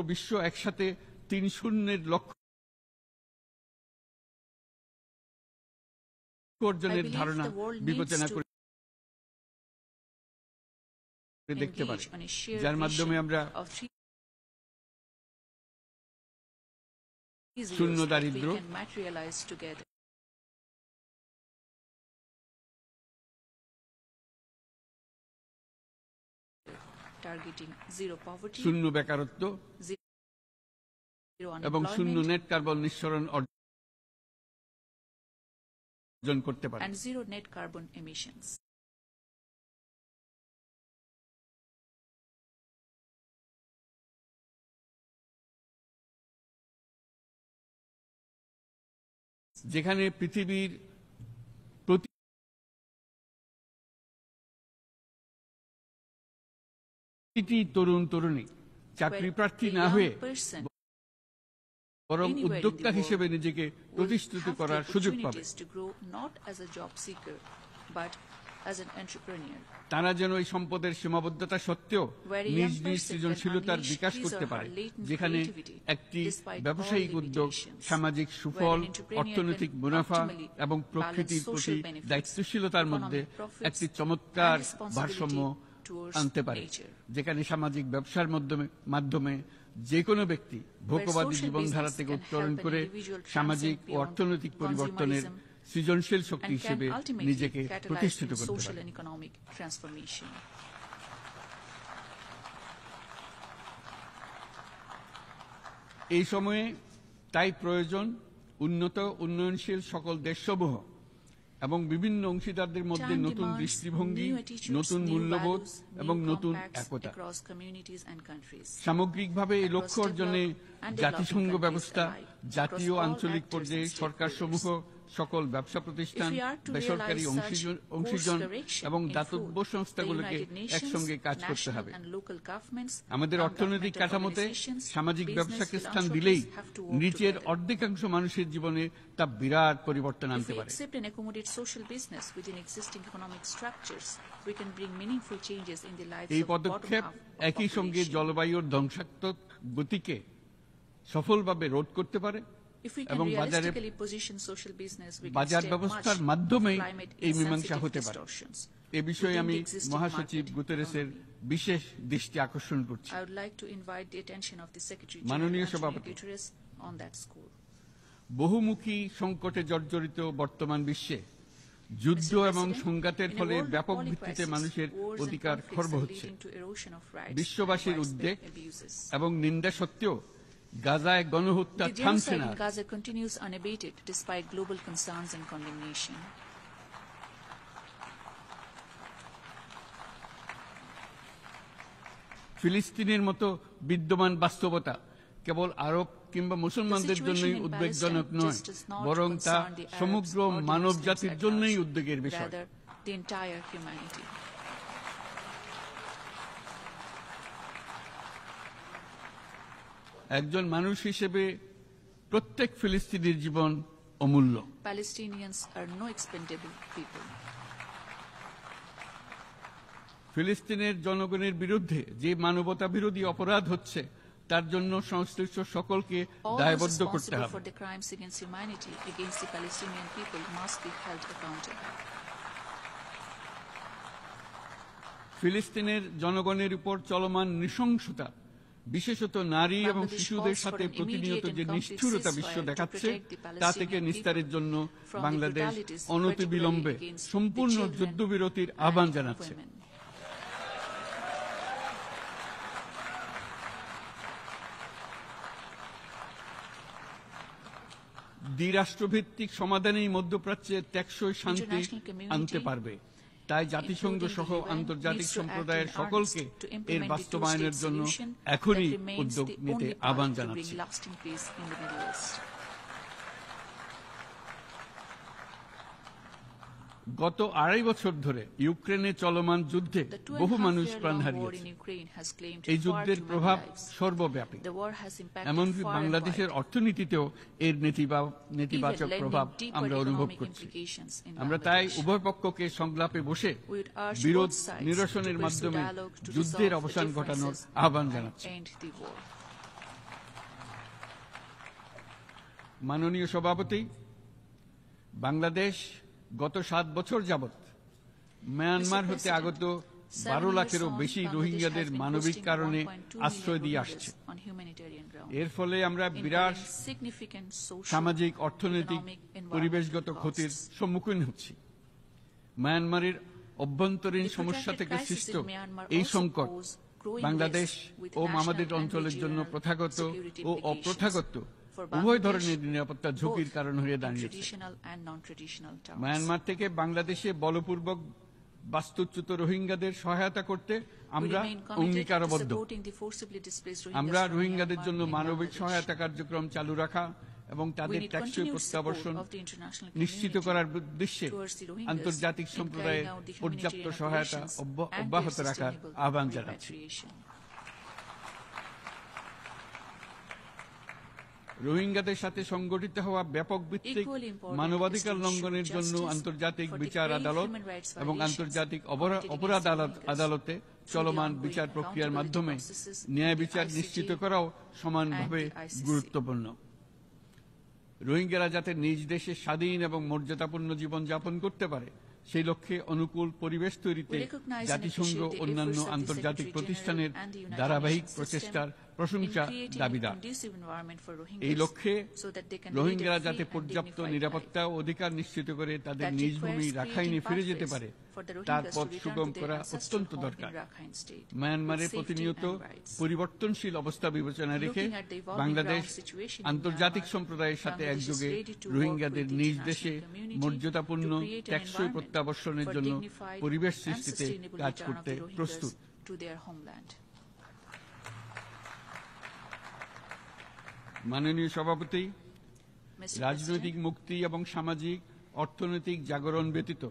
S2: বিশ্ব একসাথে 3-0 লক্ষ্য
S3: I
S2: অর্জনের
S3: believe
S2: ধারণা
S3: the world
S2: বিবেচনা
S3: needs to
S2: করে দেখতে পারে,
S3: engage on a shared
S2: যার মাধ্যমে
S3: vision
S2: আমরা
S3: of 3 zeros
S2: শূন্য
S3: that we
S2: দারিদ্র্য,
S3: can materialize together. Targeting zero poverty,
S2: শূন্য বেকারত্ব
S3: zero
S2: এবং শূন্য
S3: unemployment,
S2: নেট কার্বন নিঃসরণ অর্জন করতে পারে।
S3: and zero net carbon emissions.
S2: যেখানে পৃথিবীর প্রতিটি তরুণ তরুণী চাকরি প্রার্থী
S3: Where a
S2: না
S3: young
S2: হয়ে
S3: person
S2: বরং
S3: anywhere in
S2: উদ্যোক্তা
S3: the
S2: হিসেবে
S3: world
S2: নিজেকে
S3: will
S2: প্রতিষ্ঠিত
S3: have the
S2: করার সুযোগ পাবে।
S3: opportunities to grow not as a job seeker, but as an entrepreneur.
S2: তারা যেন এই সম্পদের সীমাবদ্ধতা সত্ত্বেও
S3: Where a
S2: নিজ
S3: young
S2: নিজ
S3: person
S2: সৃজনশীলতার
S3: can unleash
S2: বিকাশ
S3: his
S2: করতে
S3: or her
S2: পারে,
S3: latent
S2: যেখানে
S3: creativity
S2: একটি
S3: despite
S2: ব্যবসায়িক
S3: all
S2: উদ্যোগ
S3: limitations,
S2: সামাজিক
S3: where
S2: সুফল,
S3: an entrepreneur
S2: অর্থনৈতিক
S3: can
S2: মুনাফা
S3: optimally
S2: এবং
S3: balance
S2: প্রকৃতির
S3: social
S2: প্রতি
S3: benefits,
S2: দায়িত্বশীলতার মধ্যে
S3: economic profits,
S2: একটি চমৎকার
S3: and responsibility
S2: ভারসাম্য
S3: to towards
S2: আনতে পারে,
S3: nature.
S2: যেখানে সামাজিক ব্যবসার মাধ্যমে যে কোনো ব্যক্তি ভোগবাদী
S3: social
S2: জীবনধারা
S3: business
S2: থেকে
S3: can
S2: উত্তরণ
S3: help an
S2: করে
S3: individual
S2: সামাজিক ও
S3: transcend
S2: অর্থনৈতিক
S3: beyond
S2: পরিবর্তনের
S3: consumerism
S2: সৃজনশীল শক্তি
S3: and can
S2: হিসেবে
S3: ultimately
S2: নিজেকে
S3: catalyze
S2: প্রতিষ্ঠিত
S3: in
S2: করতে
S3: social
S2: পারে।
S3: and economic transformation.
S2: এই সময়ে তাই প্রয়োজন উন্নয়নশীল সকল দেশসমূহ এবং বিভিন্ন অংশীদারদের মধ্যে
S3: Time
S2: নতুন
S3: demands
S2: দৃষ্টিভঙ্গি,
S3: new attitudes,
S2: নতুন
S3: new
S2: মূল্যবোধ
S3: values,
S2: এবং
S3: new
S2: নতুন
S3: compacts
S2: Ekta.
S3: across communities and countries.
S2: সামগ্রিকভাবে এই লক্ষ্য অর্জনে
S3: and
S2: জাতিসংঘ
S3: developing
S2: ব্যবস্থা,
S3: countries
S2: জাতীয়
S3: across all
S2: আঞ্চলিক
S3: actors
S2: পর্যায়ে
S3: and
S2: সরকারসমূহ, সকল ব্যবসা প্রতিষ্ঠান,
S3: If we are to
S2: বেসরকারি
S3: realize such
S2: অংশীজন
S3: course correction
S2: এবং
S3: in
S2: দাতব্য
S3: food,
S2: সংস্থাগুলোকে
S3: the United Nations,
S2: একসঙ্গে কাজ করতে
S3: national
S2: হবে।
S3: and local governments,
S2: আমাদের অর্থনৈতিক
S3: non-governmental
S2: কাঠামোতে
S3: organizations,
S2: সামাজিক
S3: business,
S2: ব্যবসাকে স্থান
S3: philanthropists
S2: দিলেই
S3: have to work
S2: নিচের
S3: together.
S2: অর্ধেকাংশ মানুষের জীবনে তা বিরাট পরিবর্তন
S3: If
S2: আনতে
S3: we
S2: পারে।
S3: accept and accommodate social business within existing economic structures, we can bring meaningful changes in the lives
S2: এই
S3: of
S2: পদক্ষেপ
S3: bottom half of
S2: একই সঙ্গে
S3: population.
S2: জলবায়ুর ধ্বংসাত্মক গতিকে সফলভাবে রোধ করতে পারে
S3: If we can
S2: এবং বাজারে
S3: realistically position social business, we can
S2: বাজার
S3: step
S2: ব্যবস্থার
S3: much
S2: মাধ্যমেই
S3: of climate
S2: এই মীমাংসা
S3: insensitive
S2: হতে পারে।
S3: distortions.
S2: এ বিষয়ে
S3: within
S2: আমি
S3: the existing
S2: মহাসচিব
S3: market
S2: গুতেরেসের
S3: economy.
S2: বিশেষ দৃষ্টি আকর্ষণ করছি।
S3: I would like to invite the attention of the Secretary
S2: মাননীয়
S3: General Antonio
S2: সভাপতি,
S3: Guterres on that score.
S2: বহুমুখী সংকটে জর্জরিত বর্তমান বিশ্বে যুদ্ধ
S3: Mr.
S2: এবং
S3: President,
S2: সংঘাতের
S3: in a
S2: ফলে
S3: world of
S2: ব্যাপক
S3: polycrisis,
S2: ভিত্তিতে মানুষের
S3: wars and
S2: অধিকার
S3: conflicts
S2: খর্ব
S3: are
S2: হচ্ছে।
S3: leading to erosion of rights
S2: বিশ্ববাসীর
S3: and
S2: উদ্বেগ
S3: widespread abuses.
S2: এবং নিন্দা সত্ত্বেও গাজায় গণহত্যা
S3: The
S2: থামছে
S3: genocide
S2: না।
S3: in Gaza continues unabated despite global concerns and condemnation.
S2: ফিলিস্তিনের মতো বিদ্যমান বাস্তবতা কেবল আরব কিংবা মুসলমানদের জন্যই উদ্বেগজনক নয়, বরং তা সমগ্র মানব জাতির জন্যই উদ্বেগের বিষয়।
S3: Rather, the entire humanity.
S2: একজন মানুষ হিসেবে প্রত্যেক ফিলিস্তিনির জীবন অমূল্য।
S3: Palestinians are no expendable people.
S2: ফিলিস্তিনের জনগণের বিরুদ্ধে যে মানবতা বিরোধী অপরাধ হচ্ছে তার জন্য সংশ্লিষ্ট সকলকে
S3: All those
S2: দায়বদ্ধ করতে
S3: responsible
S2: হবে।
S3: for the crimes against humanity against the Palestinian people must be held accountable.
S2: ফিলিস্তিনের জনগণের উপর চলমান নৃশংসতা, বিশেষত নারী এবং
S3: Bangladesh
S2: শিশুদের
S3: calls
S2: সাথে
S3: for an
S2: প্রতিনিয়ত
S3: immediate
S2: যে
S3: and
S2: নিষ্ঠুরতা
S3: complete
S2: বিশ্ব
S3: ceasefire to
S2: দেখাচ্ছে
S3: protect the
S2: তা থেকে
S3: Palestinian
S2: নিস্তারের
S3: people
S2: জন্য
S3: from the
S2: বাংলাদেশ
S3: brutalities,
S2: অনতিবিলম্বে
S3: particularly against the
S2: সম্পূর্ণ
S3: children
S2: যুদ্ধবিরতির
S3: and
S2: আহ্বান জানাচ্ছে।
S3: women.
S2: দ্বিরাষ্ট্রভিত্তিক সমাধানেই মধ্যপ্রাচ্যে টেকসই শান্তি
S3: International community,
S2: আনতে পারবে। তাই জাতিসংঘ
S3: including
S2: সহ
S3: the UN,
S2: আন্তর্জাতিক
S3: needs to act
S2: সম্প্রদায়ের
S3: in
S2: সকলকে
S3: earnest to
S2: এর
S3: implement the
S2: বাস্তবায়নের
S3: two-state
S2: জন্য
S3: solution
S2: এখনই
S3: that remains
S2: উদ্যোগ
S3: the
S2: নিতে
S3: only path
S2: আহ্বান
S3: to bring
S2: জানাচ্ছি।
S3: lasting peace in the Middle East.
S2: গত 2.5 বছর ধরে ইউক্রেনে চলমান যুদ্ধে
S3: The
S2: বহু মানুষ
S3: 2.5-year-long
S2: প্রাণ
S3: war
S2: হারিয়েছে।
S3: in Ukraine has claimed
S2: এই
S3: far
S2: যুদ্ধের
S3: too many
S2: প্রভাব
S3: lives.
S2: সর্বব্যাপী।
S3: The war has impacted
S2: এমনকি
S3: far and
S2: বাংলাদেশের
S3: wide.
S2: অর্থনীতিতেও এর
S3: Even
S2: নেতিবাচক
S3: lending
S2: প্রভাব
S3: deeper
S2: আমরা অনুভব
S3: economic
S2: করছি।
S3: implications in
S2: আমরা তাই
S3: Bangladesh.
S2: উভয় পক্ষকে সংলাপে বসে
S3: We would urge
S2: বিরোধ
S3: both sides
S2: নিরসনের
S3: to pursue
S2: মাধ্যমে
S3: dialogue to
S2: যুদ্ধের
S3: resolve the
S2: অবসান ঘটানোর
S3: differences
S2: আহ্বান
S3: and
S2: জানাচ্ছি।
S3: end the war.
S2: মাননীয় সভাপতি, বাংলাদেশ গত 7 বছর যাবৎ মায়ানমার হতে আগত 12 লাখেরও বেশি রোহিঙ্গাদের মানবিক কারণে আশ্রয় দিয়ে আসছে। এর ফলে আমরা বিরাট সামাজিক, অর্থনৈতিক, পরিবেশগত ক্ষতির সম্মুখীন হচ্ছি। মায়ানমারের অভ্যন্তরীণ সমস্যা থেকে সৃষ্ট এই সংকট বাংলাদেশ ও আমাদের অঞ্চলের জন্য প্রথাগত ও অপ্রথাগত উভয় ধরনের নিরাপত্তা ঝুঁকির কারণ হয়ে দাঁড়িয়েছে। মায়ানমার থেকে বাংলাদেশে বলপূর্বক বাস্তুচ্যুত রোহিঙ্গাদের সহায়তা করতে আমরা অঙ্গীকারবদ্ধ। আমরা রোহিঙ্গাদের জন্য মানবিক সহায়তা কার্যক্রম চালু রাখা এবং তাদের টেকসই প্রত্যাবর্তন নিশ্চিত করার উদ্দেশ্যে আন্তর্জাতিক সম্প্রদায়ের পর্যাপ্ত সহায়তা অব্যাহত রাখার আহ্বান জানাচ্ছি। রোহিঙ্গাদের সাথে সংগঠিত হওয়া ব্যাপক ভিত্তিক মানবাধিকার লঙ্ঘনের জন্য আন্তর্জাতিক বিচার আদালত এবং আন্তর্জাতিক অপরাধ আদালতে চলমান বিচার প্রক্রিয়ার মাধ্যমে ন্যায় বিচার নিশ্চিত করাও সমানভাবে গুরুত্বপূর্ণ। রোহিঙ্গারা যাতে নিজ দেশে স্বাধীন এবং মর্যাদাপূর্ণ জীবন যাপন করতে পারে সেই লক্ষ্যে অনুকূল পরিবেশ তৈরিতে জাতিসংঘ অন্যান্য আন্তর্জাতিক প্রতিষ্ঠানের ধারাবাহিক প্রচেষ্টার প্রশংসা দাবিদার। এই লক্ষ্যে রোহিঙ্গারা যাতে পর্যাপ্ত নিরাপত্তা ও অধিকার নিশ্চিত করে তাদের নিজ ভূমি রাখাইনে ফিরে যেতে পারে তার পথ সুগম করা অত্যন্ত দরকার। মায়ানমারে প্রতিনিয়ত পরিবর্তনশীল অবস্থা বিবেচনায় রেখে বাংলাদেশ আন্তর্জাতিক সম্প্রদায়ের সাথে একযোগে রোহিঙ্গাদের নিজ দেশে মর্যাদাপূর্ণ টেকসই প্রত্যাবর্তনের জন্য পরিবেশ সৃষ্টিতে কাজ করতে প্রস্তুত। মাননীয় সভাপতি, রাজনৈতিক মুক্তি এবং সামাজিক অর্থনৈতিক জাগরণ ব্যতীত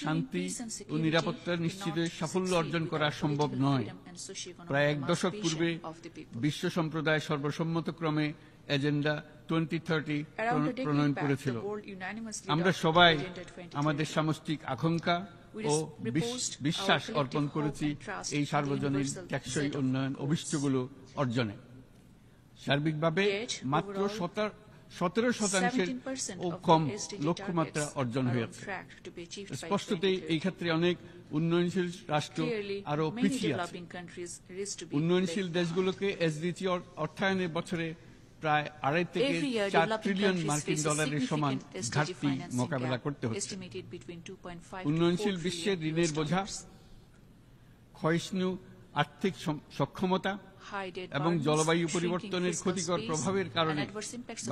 S2: শান্তি ও নিরাপত্তা নিশ্চিতে সাফল্য অর্জন করা সম্ভব নয়। প্রায় এক দশক পূর্বে বিশ্ব সম্প্রদায় সর্বসম্মতক্রমে এজেন্ডা 2030 প্রণয়ন করেছিল। আমরা সবাই আমাদের সামষ্টিক আকাঙ্ক্ষা ও বিশ্বাস অর্পণ করেছি এই সার্বজনীন টেকসই উন্নয়ন অভিষ্টগুলো অর্জনে। সার্বিকভাবে মাত্র 17% ও কম লক্ষ্যমাত্রা অর্জন হয়েছে। স্পষ্টতই এই ক্ষেত্রে অনেক উন্নয়নশীল রাষ্ট্র আরো পিছিয়ে আছে। উন্নয়নশীল দেশগুলোকে এসডিজি অর্থায়নের বছরে প্রায় 2.5 থেকে 4 ট্রিলিয়ন মার্কিন ডলারের সমান ঘাটতি মোকাবেলা করতে হচ্ছে। উন্নয়নশীল বিশ্বের ঋণের বোঝা, ক্ষয়িষ্ণু আর্থিক সক্ষমতা এবং জলবায়ু পরিবর্তনের ক্ষতিকর প্রভাবের কারণে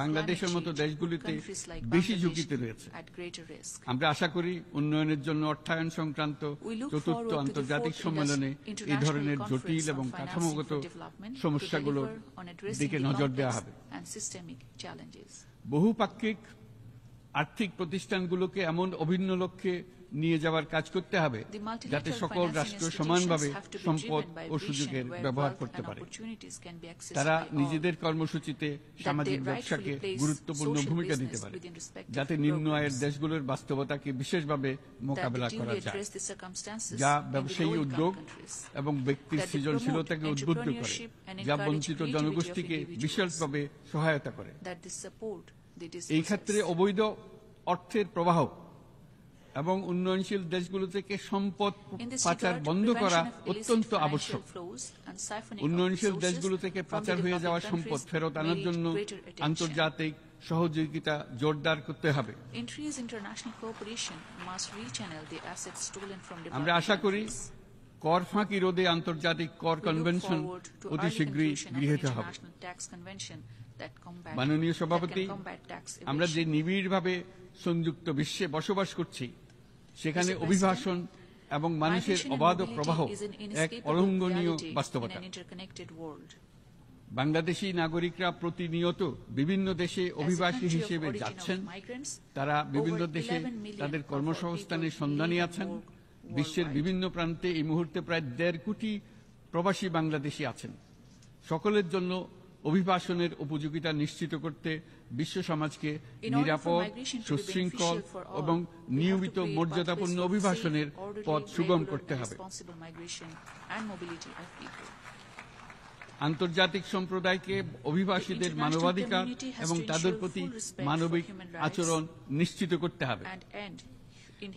S2: বাংলাদেশের মতো দেশগুলিতে বেশি ঝুঁকিতে রয়েছে। আমরা আশা করি উন্নয়নের জন্য অর্থায়ন সংক্রান্ত চতুর্থ আন্তর্জাতিক সম্মেলনে এই ধরনের জটিল এবং কাঠামোগত সমস্যাগুলোর দিকে নজর দেওয়া হবে। বহুপাক্ষিক আর্থিক প্রতিষ্ঠানগুলোকে এমন অভিন্ন লক্ষ্যে নিয়ে যাওয়ার কাজ করতে হবে যাতে সকল রাষ্ট্র সমানভাবে সম্পদ ও সুযোগের ব্যবহার করতে পারে। তারা নিজেদের কর্মসূচিতে সামাজিক ব্যবসাকে গুরুত্বপূর্ণ ভূমিকা দিতে পারে যাতে নিম্ন আয়ের দেশগুলোর বাস্তবতাকে বিশেষভাবে মোকাবেলা করা যায়, যা ব্যবসায়ী উদ্যোগ এবং ব্যক্তির সৃজনশীলতাকে উদ্বুদ্ধ করে, যা বঞ্চিত জনগোষ্ঠীকে বিশেষভাবে সহায়তা করে। এই ক্ষেত্রে অবৈধ অর্থের প্রবাহ এবং উন্নয়নশীল দেশগুলো থেকে সম্পদ পাচার বন্ধ করা অত্যন্ত আবশ্যক। উন্নয়নশীল দেশগুলো থেকে পাচার হয়ে যাওয়া সম্পদ ফেরত আনার জন্য আন্তর্জাতিক সহযোগিতা জোরদার করতে হবে। আমরা আশা করি কর ফাঁকি রোধে আন্তর্জাতিক কর কনভেনশন অতি শীঘ্রই গৃহীত হবে। মাননীয় সভাপতি, আমরা যে নিবিড়ভাবে সংযুক্ত বিশ্বে বসবাস করছি সেখানে অভিবাসন এবং মানুষের অবাধ প্রবাহ এক অলঙ্ঘনীয় বাস্তবতা। বাংলাদেশী নাগরিকরা প্রতিনিয়ত বিভিন্ন দেশে অভিবাসী হিসেবে যাচ্ছেন। তারা বিভিন্ন দেশে তাদের কর্মসংস্থানের সন্ধানে আছেন। বিশ্বের বিভিন্ন প্রান্তে এই মুহূর্তে প্রায় 1.5 কোটি প্রবাসী বাংলাদেশী আছেন। সকলের জন্য অভিবাসনের উপযোগিতা নিশ্চিত করতে বিশ্ব সমাজকে নিরাপদ, সুশৃঙ্খল এবং নিয়মিত মর্যাদাপূর্ণ অভিবাসনের পথ সুগম করতে হবে। আন্তর্জাতিক সম্প্রদায়কে অভিবাসীদের মানবাধিকার এবং তাদের প্রতি মানবিক আচরণ নিশ্চিত করতে হবে।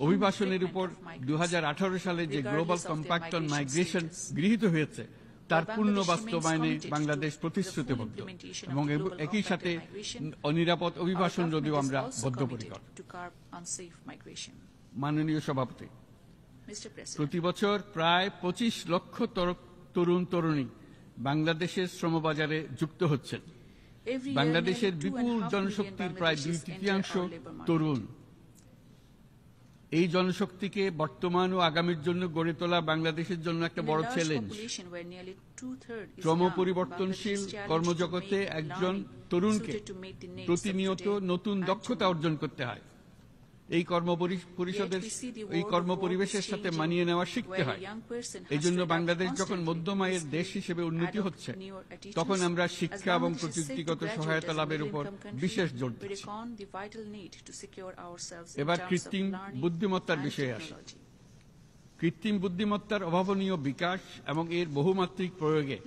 S2: অভিবাসনের উপর 2018 সালে যে গ্লোবাল কম্প্যাক্ট অন মাইগ্রেশন গৃহীত হয়েছে তার পূর্ণ বাস্তবায়নে বাংলাদেশ প্রতিশ্রুতিবদ্ধ এবং একই সাথে অনিরাপদ অভিবাসন রোধেও আমরা বদ্ধপরিকর। মাননীয় সভাপতি, প্রতি বছর প্রায় 25 লক্ষ তরুণ তরুণী বাংলাদেশের শ্রমবাজারে যুক্ত হচ্ছেন। বাংলাদেশের বিপুল জনশক্তির প্রায় 2/3 তরুণ। এই জনশক্তিকে বর্তমান ও আগামীর জন্য গড়ে তোলা বাংলাদেশের জন্য একটা বড় চ্যালেঞ্জ। ক্রমপরিবর্তনশীল কর্মজগতে একজন তরুণকে প্রতিনিয়ত নতুন দক্ষতা অর্জন করতে হয়। এই কর্মপরিবেশের সাথে মানিয়ে নেওয়া শিখতে হয়। এই জন্য বাংলাদেশ যখন মধ্যম আয়ের দেশ হিসেবে উন্নতি হচ্ছে তখন আমরা শিক্ষা এবং প্রযুক্তিগত সহায়তা লাভের উপর বিশেষ জোর দিচ্ছি। এবার কৃত্রিম বুদ্ধিমত্তার বিষয়ে আসি। কৃত্রিম বুদ্ধিমত্তার অভাবনীয় বিকাশ এবং এর বহুমাত্রিক প্রয়োগে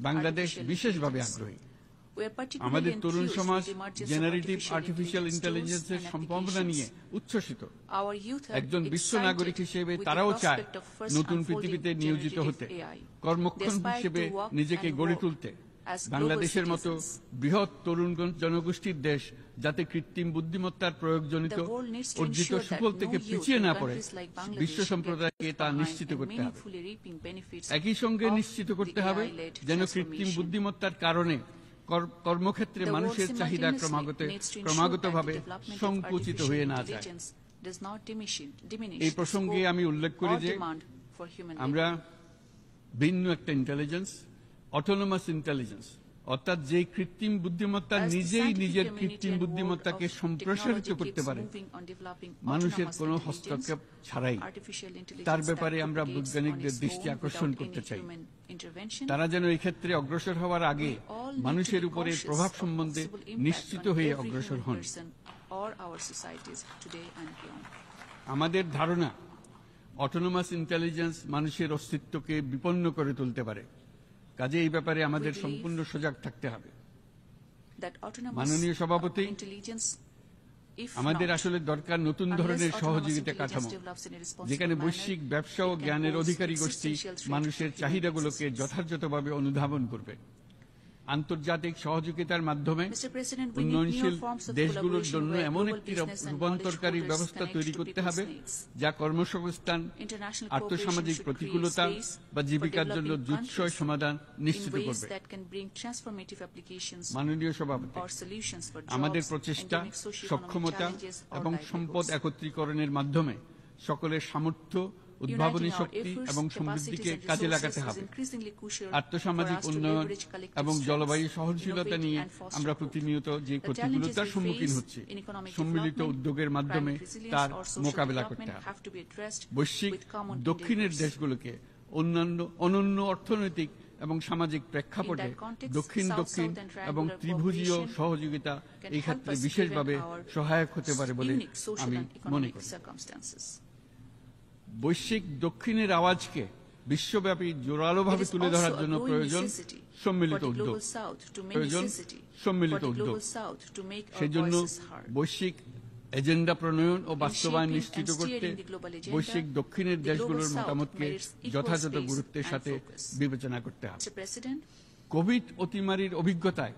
S2: বাংলাদেশ বিশেষভাবে আগ্রহী।
S3: We are particularly
S2: আমাদের তরুণ
S3: enthused
S2: সমাজ
S3: with the emergence of
S2: generative
S3: artificial
S2: artificial
S3: intelligence
S2: ইন্টেলিজেন্সের
S3: tools and
S2: সম্ভাবনা নিয়ে
S3: applications.
S2: উচ্ছ্বসিত।
S3: Our youth are
S2: একজন বিশ্ব
S3: excited
S2: নাগরিক হিসেবে
S3: with the
S2: তারাও চায়
S3: prospect of first
S2: নতুন
S3: unfolding
S2: পৃথিবীতে নিয়োজিত
S3: generative
S2: হতে,
S3: AI.
S2: কর্মক্ষম
S3: They aspire
S2: হিসেবে
S3: to work
S2: নিজেকে
S3: and
S2: গড়ে
S3: work
S2: তুলতে।
S3: as global
S2: বাংলাদেশের মতো
S3: citizens.
S2: বৃহৎ তরুণ জনগোষ্ঠীর দেশ যাতে কৃত্রিম বুদ্ধিমত্তার প্রয়োগজনিত
S3: The world needs to
S2: অর্জিত
S3: ensure that
S2: সুফল
S3: no
S2: থেকে
S3: youth
S2: পিছিয়ে
S3: in
S2: না পড়ে
S3: countries like Bangladesh
S2: বিশ্ব সম্প্রদায়কে
S3: get
S2: তা
S3: behind
S2: নিশ্চিত
S3: in
S2: করতে হবে।
S3: meaningfully reaping benefits
S2: একই সঙ্গে
S3: of
S2: নিশ্চিত করতে
S3: the
S2: হবে
S3: AI-led
S2: যেন কৃত্রিম
S3: transformation.
S2: কর্মক্ষেত্রে
S3: The world
S2: মানুষের চাহিদা
S3: simultaneously needs to ensure that
S2: ক্রমাগতভাবে
S3: the development of
S2: সংকুচিত
S3: artificial
S2: হয়ে না যায়।
S3: intelligence does not diminish
S2: এই
S3: the
S2: প্রসঙ্গে
S3: scope
S2: আমি উল্লেখ করি
S3: or
S2: যে
S3: demand for human
S2: আমরা
S3: labor.
S2: ভিন্ন একটা ইন্টেলিজেন্স, অটোনোমাস ইন্টেলিজেন্স, অর্থাৎ যে কৃত্রিম বুদ্ধিমত্তা
S3: As the
S2: নিজেই
S3: scientific
S2: নিজের
S3: community
S2: কৃত্রিম
S3: and world
S2: বুদ্ধিমত্তাকে
S3: of
S2: সম্প্রসারিত
S3: technology
S2: করতে
S3: keeps
S2: পারে
S3: moving on developing
S2: মানুষের
S3: autonomous
S2: কোনো
S3: intelligence,
S2: হস্তক্ষেপ ছাড়াই,
S3: artificial intelligence
S2: তার
S3: that
S2: ব্যাপারে আমরা
S3: propagates
S2: বৈজ্ঞানিকদের
S3: on its
S2: দৃষ্টি
S3: own
S2: আকর্ষণ
S3: without
S2: করতে
S3: any
S2: চাই।
S3: human intervention.
S2: তারা যেন এই ক্ষেত্রে অগ্রসর হওয়ার আগে
S3: We all need to
S2: মানুষের
S3: be
S2: উপরে
S3: cautious
S2: প্রভাব
S3: of
S2: সম্বন্ধে
S3: possible impact
S2: নিশ্চিত
S3: on
S2: হয়ে
S3: every
S2: অগ্রসর
S3: human
S2: হন।
S3: person or our societies today and beyond.
S2: আমাদের ধারণা অটোনোমাস ইন্টেলিজেন্স মানুষের অস্তিত্বকে বিপন্ন করে তুলতে পারে, কাজে এই ব্যাপারে আমাদের
S3: We believe
S2: সম্পূর্ণ সজাগ থাকতে হবে।
S3: That autonomous
S2: মাননীয় সভাপতি,
S3: intelligence, if
S2: আমাদের
S3: not,
S2: আসলে দরকার নতুন
S3: unless
S2: ধরনের
S3: autonomous
S2: সহযোগিতা
S3: intelligence
S2: কাঠামো,
S3: develops in a responsible
S2: যেখানে
S3: manner,
S2: বৈশ্বিক ব্যবসা ও
S3: it can
S2: জ্ঞানের
S3: pose
S2: অধিকারী গোষ্ঠী
S3: existential threat
S2: মানুষের
S3: to human
S2: চাহিদাগুলোকে
S3: existence.
S2: যথাযথভাবে অনুধাবন করবে। আন্তর্জাতিক সহযোগিতার মাধ্যমে
S3: Mr. President, we need
S2: উন্নয়নশীল
S3: newer forms of
S2: দেশগুলোর
S3: collaboration
S2: জন্য
S3: where
S2: এমন
S3: global
S2: একটি
S3: business and
S2: রূপান্তরকারী
S3: knowledge
S2: ব্যবস্থা
S3: holders
S2: তৈরি
S3: connect to
S2: করতে
S3: people's
S2: হবে
S3: needs.
S2: যা কর্মসংস্থান,
S3: International
S2: আর্থসামাজিক
S3: cooperation should
S2: প্রতিকূলতা
S3: create space
S2: বা
S3: for
S2: জীবিকার জন্য
S3: developing
S2: জুৎসয়
S3: countries
S2: সমাধান
S3: in
S2: নিশ্চিত
S3: ways
S2: করবে।
S3: that can bring transformative applications
S2: মাননীয় সভাপতি,
S3: or solutions for
S2: আমাদের
S3: jobs,
S2: প্রচেষ্টা,
S3: endemic socio-economic
S2: সক্ষমতা
S3: challenges or
S2: এবং সম্পদ
S3: livelihoods.
S2: একত্রীকরণের মাধ্যমে সকলের সামর্থ্য, উদ্ভাবনী
S3: Uniting our
S2: শক্তি
S3: efforts,
S2: এবং
S3: capacities
S2: সমৃদ্ধিকে
S3: and
S2: কাজে
S3: resources
S2: লাগাতে
S3: is
S2: হবে।
S3: increasingly crucial
S2: আর্থসামাজিক
S3: for us to
S2: উন্নয়ন
S3: leverage collective
S2: এবং
S3: strengths,
S2: জলবায়ু সহনশীলতা
S3: innovate
S2: নিয়ে
S3: and foster
S2: আমরা
S3: growth.
S2: প্রতিনিয়ত যে
S3: The
S2: প্রতিকূলতার
S3: challenges we
S2: সম্মুখীন
S3: face
S2: হচ্ছি,
S3: in economic
S2: সম্মিলিত
S3: development,
S2: উদ্যোগের মাধ্যমে
S3: climate resilience
S2: তার
S3: or social
S2: মোকাবেলা
S3: development
S2: করতে হবে।
S3: have to be addressed
S2: বৈশ্বিক
S3: with common
S2: দক্ষিণের
S3: endeavors.
S2: দেশগুলোকে অনন্য অর্থনৈতিক এবং সামাজিক প্রেক্ষাপটে
S3: In that context,
S2: দক্ষিণ দক্ষিণ
S3: South-South and triangular
S2: এবং ত্রিভুজীয়
S3: cooperation
S2: সহযোগিতা
S3: can
S2: এই
S3: help
S2: ক্ষেত্রে
S3: us
S2: বিশেষভাবে
S3: prevent our
S2: সহায়ক হতে পারে বলে
S3: unique social
S2: আমি
S3: and
S2: মনে
S3: economic
S2: করি।
S3: circumstances.
S2: বৈশ্বিক দক্ষিণের আওয়াজকে বিশ্বব্যাপী জোরালোভাবে
S3: It is
S2: তুলে ধরার
S3: also a
S2: জন্য
S3: growing
S2: প্রয়োজন
S3: necessity
S2: সম্মিলিত
S3: for the
S2: উদ্যোগ,
S3: Global South to make
S2: প্রয়োজন
S3: necessity
S2: সম্মিলিত
S3: for the
S2: উদ্যোগ।
S3: Global South to make our
S2: সেই জন্য
S3: voices heard.
S2: বৈশ্বিক এজেন্ডা প্রণয়ন ও বাস্তবায়ন
S3: shaping
S2: নিশ্চিত
S3: and
S2: করতে
S3: steering the global agenda,
S2: বৈশ্বিক দক্ষিণের
S3: the
S2: দেশগুলোর
S3: Global South
S2: মতামতকে
S3: merits equal
S2: যথাযথ
S3: space
S2: গুরুত্বের
S3: and
S2: সাথে
S3: focus.
S2: বিবেচনা করতে হবে।
S3: Mr. President,
S2: কোভিড অতিমারির অভিজ্ঞতায়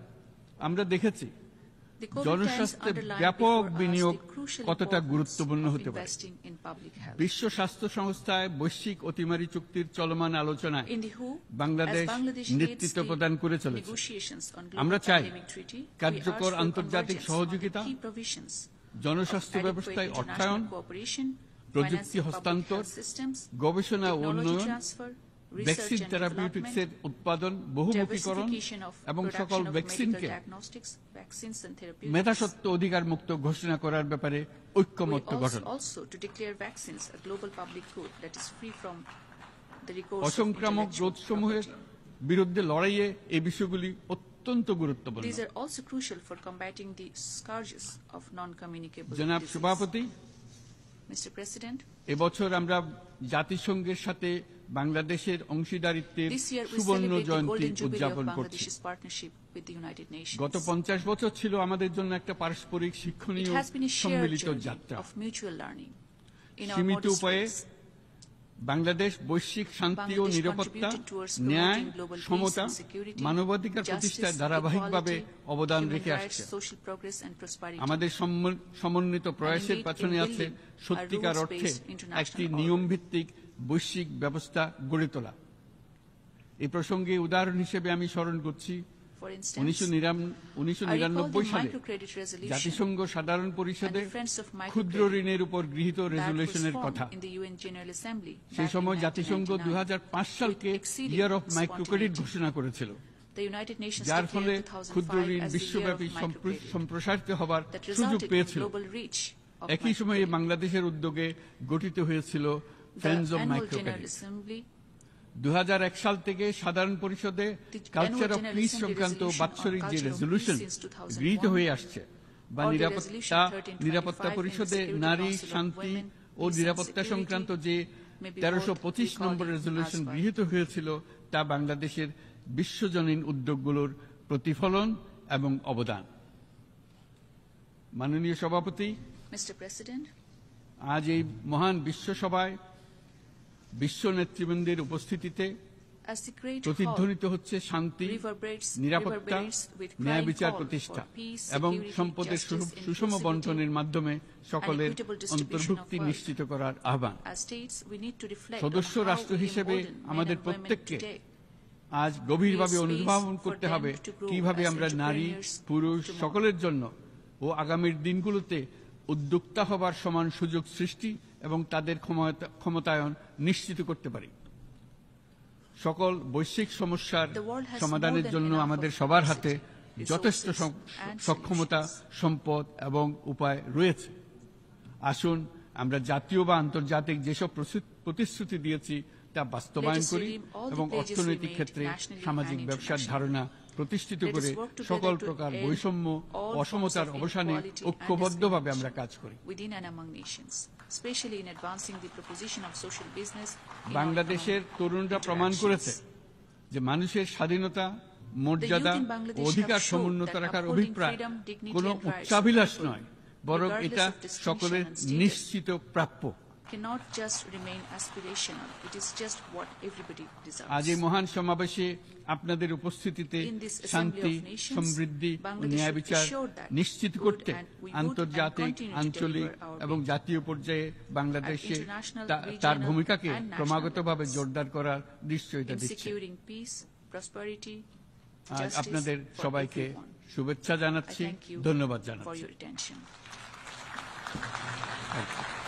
S2: আমরা দেখেছি
S3: the COVID times
S2: জনস্বাস্থ্যে
S3: underline
S2: ব্যাপক
S3: before us
S2: বিনিয়োগ
S3: the crucial
S2: কতটা
S3: importance
S2: গুরুত্বপূর্ণ
S3: of
S2: হতে পারে।
S3: investing in public health.
S2: বিশ্ব স্বাস্থ্য সংস্থায় বৈশ্বিক অতিমারি চুক্তির চলমান আলোচনায়
S3: In the WHO,
S2: Bangladesh
S3: as Bangladesh
S2: নেতৃত্ব
S3: leads
S2: প্রদান করে
S3: the
S2: চলেছে।
S3: negotiations on
S2: আমরা
S3: global
S2: চাই
S3: pandemic treaty, we
S2: কার্যকর
S3: urge for
S2: আন্তর্জাতিক
S3: convergence
S2: সহযোগিতা,
S3: on the key provisions
S2: জনস্বাস্থ্য
S3: of
S2: ব্যবস্থায়
S3: adequate
S2: অর্থায়ন,
S3: international cooperation,
S2: প্রযুক্তি
S3: financing public
S2: হস্তান্তর,
S3: health systems,
S2: গবেষণা ও
S3: technology
S2: উন্নয়ন,
S3: transfer, research
S2: vaccine
S3: and
S2: থেরাপিউটিক্সের
S3: development,
S2: উৎপাদন, বহুমুখীকরণ
S3: diversification of
S2: এবং সকল
S3: production of
S2: ভ্যাকসিনকে
S3: medical diagnostics, vaccines and therapeutics.
S2: মেধাসত্ত্ব অধিকার মুক্ত ঘোষণা করার ব্যাপারে
S3: We
S2: ঐক্যমত্য গঠন,
S3: also to declare vaccines a global public good that is free from the recourse of
S2: অসংক্রামক
S3: intellectual
S2: রোগসমূহের
S3: property.
S2: বিরুদ্ধে লড়াইয়ে এই বিষয়গুলি অত্যন্ত গুরুত্বপূর্ণ।
S3: These are also crucial for combating the scourges of non-communicable
S2: জনাব
S3: disease.
S2: সভাপতি,
S3: Mr. President,
S2: এবছর আমরা জাতিসংঘের সাথে বাংলাদেশের অংশীদারিত্বের
S3: this year we
S2: সুবর্ণ
S3: celebrate the
S2: Jayanti
S3: golden jubilee of
S2: উদযাপন করছি।
S3: Bangladesh's partnership with the United Nations.
S2: গত 50 বছর ছিল আমাদের জন্য একটা পারস্পরিক
S3: It
S2: শিক্ষণীয়
S3: has been a shared
S2: সম্মিলিত
S3: journey
S2: যাত্রা।
S3: of mutual learning. In our
S2: সীমিত
S3: modest
S2: উপায়ে
S3: ways,
S2: বাংলাদেশ বৈশ্বিক শান্তি ও
S3: Bangladesh
S2: নিরাপত্তা,
S3: contributed towards
S2: ন্যায়,
S3: promoting global peace
S2: সমতা,
S3: and security,
S2: মানবাধিকার
S3: justice,
S2: প্রতিষ্ঠায় ধারাবাহিকভাবে
S3: equality,
S2: অবদান
S3: human
S2: রেখে
S3: rights,
S2: আসছে।
S3: social progress and prosperity.
S2: আমাদের সমন্বিত প্রয়াসের
S3: indeed,
S2: পেছনে
S3: in
S2: আছে
S3: building a
S2: সত্যিকার অর্থে
S3: rules-based international
S2: একটি
S3: order.
S2: নিয়ম ভিত্তিক বৈশ্বিক ব্যবস্থা গড়ে তোলা। এই প্রসঙ্গে উদাহরণ হিসেবে আমি স্মরণ করছি
S3: For instance,
S2: 1999 সালে
S3: microcredit resolution
S2: জাতিসংঘ সাধারণ পরিষদে
S3: and the Friends of Microcredit
S2: ক্ষুদ্র ঋণের উপর গৃহীত
S3: that was
S2: রেজুলেশনের
S3: formed
S2: কথা।
S3: in the UN General Assembly
S2: সেই
S3: back
S2: সময়
S3: in
S2: জাতিসংঘ
S3: 1999,
S2: 2005 সালকে
S3: with exceeding
S2: year of microcredit
S3: spontaneity.
S2: ঘোষণা করেছিল,
S3: The United Nations
S2: যার ফলে
S3: declared
S2: ক্ষুদ্র
S3: 2005
S2: ঋণ
S3: as the year of
S2: বিশ্বব্যাপী
S3: microcredit
S2: সম্প্রসারিত হবার
S3: that
S2: সুযোগ
S3: resulted in
S2: পেয়েছিল।
S3: global reach of
S2: একই সময়ে
S3: microcredit.
S2: বাংলাদেশের উদ্যোগে গঠিত হয়েছিল friends
S3: The
S2: of
S3: Annual General
S2: microcredit.
S3: Assembly
S2: 2001 সাল থেকে সাধারণ পরিষদে
S3: The
S2: culture
S3: Annual
S2: of
S3: General
S2: piece
S3: Assembly
S2: সংক্রান্ত
S3: resolution on
S2: বাৎসরিক যে
S3: culture of
S2: resolution
S3: peace since 2001,
S2: গৃহীত হয়ে আসছে, বা
S3: or the resolution 1325
S2: নিরাপত্তা
S3: in the
S2: পরিষদে
S3: Security
S2: নারী,
S3: Council of
S2: শান্তি
S3: Women,
S2: ও
S3: Peace and
S2: নিরাপত্তা
S3: Security
S2: সংক্রান্ত যে
S3: may be
S2: 1325
S3: both
S2: number
S3: recorded
S2: resolution
S3: as well.
S2: গৃহীত হয়েছিল তা বাংলাদেশের বিশ্বজনীন উদ্যোগগুলোর প্রতিফলন এবং অবদান। মাননীয় সভাপতি,
S3: Mr. President,
S2: আজ এই মহান বিশ্বসভায় বিশ্ব নেতৃবৃন্দের উপস্থিতিতে
S3: as the great
S2: প্রতিধ্বনিত
S3: hall
S2: হচ্ছে শান্তি,
S3: reverberates
S2: নিরাপত্তা,
S3: with
S2: ন্যায়
S3: crying
S2: বিচার
S3: call
S2: প্রতিষ্ঠা
S3: for peace,
S2: এবং
S3: security,
S2: সম্পদের
S3: justice,
S2: সুষম
S3: inclusivity,
S2: বণ্টনের মাধ্যমে সকলের
S3: equitable distribution
S2: অন্তর্ভুক্তি
S3: of wealth.
S2: নিশ্চিত করার আহ্বান।
S3: As states, we need to reflect
S2: সদস্য
S3: on how
S2: রাষ্ট্র
S3: we
S2: হিসেবে
S3: embolden men
S2: আমাদের
S3: and women
S2: প্রত্যেককে
S3: today.
S2: আজ গভীরভাবে
S3: Create space
S2: অনুধাবন
S3: for
S2: করতে
S3: them
S2: হবে
S3: to grow
S2: কিভাবে
S3: as
S2: আমরা নারী,
S3: entrepreneurs
S2: পুরুষ
S3: of tomorrow.
S2: সকলের জন্য ও আগামীর দিনগুলোতে উদ্যোক্তা হবার সমান সুযোগ সৃষ্টি এবং তাদের ক্ষমতায়ন নিশ্চিত করতে পারি। সকল বৈশ্বিক সমস্যার
S3: The world has
S2: সমাধানের
S3: more than
S2: জন্য
S3: enough
S2: আমাদের
S3: of
S2: সবার হাতে
S3: resources
S2: যথেষ্ট
S3: and
S2: সক্ষমতা, সম্পদ এবং উপায় রয়েছে। আসুন আমরা জাতীয় বা আন্তর্জাতিক যেসব প্রতিশ্রুতি দিয়েছি তা বাস্তবায়ন
S3: Let us
S2: করি
S3: redeem all the
S2: এবং
S3: pledges we
S2: অর্থনৈতিক
S3: made
S2: ক্ষেত্রে
S3: nationally
S2: সামাজিক
S3: and
S2: ব্যবসার
S3: internationally.
S2: ধারণা প্রতিষ্ঠিত
S3: Let us
S2: করে
S3: work together
S2: সকল
S3: to
S2: প্রকার
S3: end
S2: বৈষম্য,
S3: all
S2: অসমতার
S3: forms of
S2: অবসানে
S3: inequality and
S2: ঐক্যবদ্ধভাবে আমরা কাজ করি।
S3: within and among nations, especially in advancing the proposition of social business in our
S2: বাংলাদেশের
S3: economic
S2: তরুণরা প্রমাণ করেছে
S3: interactions.
S2: যে মানুষের স্বাধীনতা, মর্যাদা
S3: The youth in
S2: O
S3: Bangladesh
S2: অধিকার
S3: have
S2: সমুন্নত
S3: showed that
S2: রাখার
S3: upholding
S2: অভিপ্রায়
S3: freedom, dignity
S2: কোনো
S3: and rights of
S2: উচ্চাভিলাষ
S3: people,
S2: নয়, বরং
S3: regardless
S2: এটা
S3: of distinction
S2: সকলের
S3: and status,
S2: নিশ্চিত প্রাপ্য।
S3: cannot just remain aspirational. It is just what everybody deserves.
S2: আজ এই মহান সমাবেশে আপনাদের উপস্থিতিতে
S3: In this assembly
S2: শান্তি,
S3: of nations,
S2: Samriddhi O
S3: Bangladesh
S2: ন্যায়
S3: should
S2: বিচার
S3: assure that
S2: নিশ্চিত
S3: would
S2: করতে
S3: and we would
S2: আন্তর্জাতিক,
S3: and continue to
S2: আঞ্চলিক
S3: deliver our
S2: এবং
S3: bid.
S2: জাতীয় পর্যায়ে বাংলাদেশে
S3: international,
S2: তার
S3: regional
S2: ভূমিকাকে
S3: and national
S2: ক্রমাগতভাবে
S3: levels.
S2: জোরদার করার নিশ্চয়তা
S3: In
S2: দিচ্ছে।
S3: securing peace, prosperity,
S2: আজ
S3: justice
S2: আপনাদের
S3: for
S2: সবাইকে
S3: everyone.
S2: শুভেচ্ছা
S3: I
S2: জানাচ্ছি,
S3: thank you
S2: ধন্যবাদ
S3: for
S2: জানাচ্ছি।
S3: your attention.
S2: Thank you.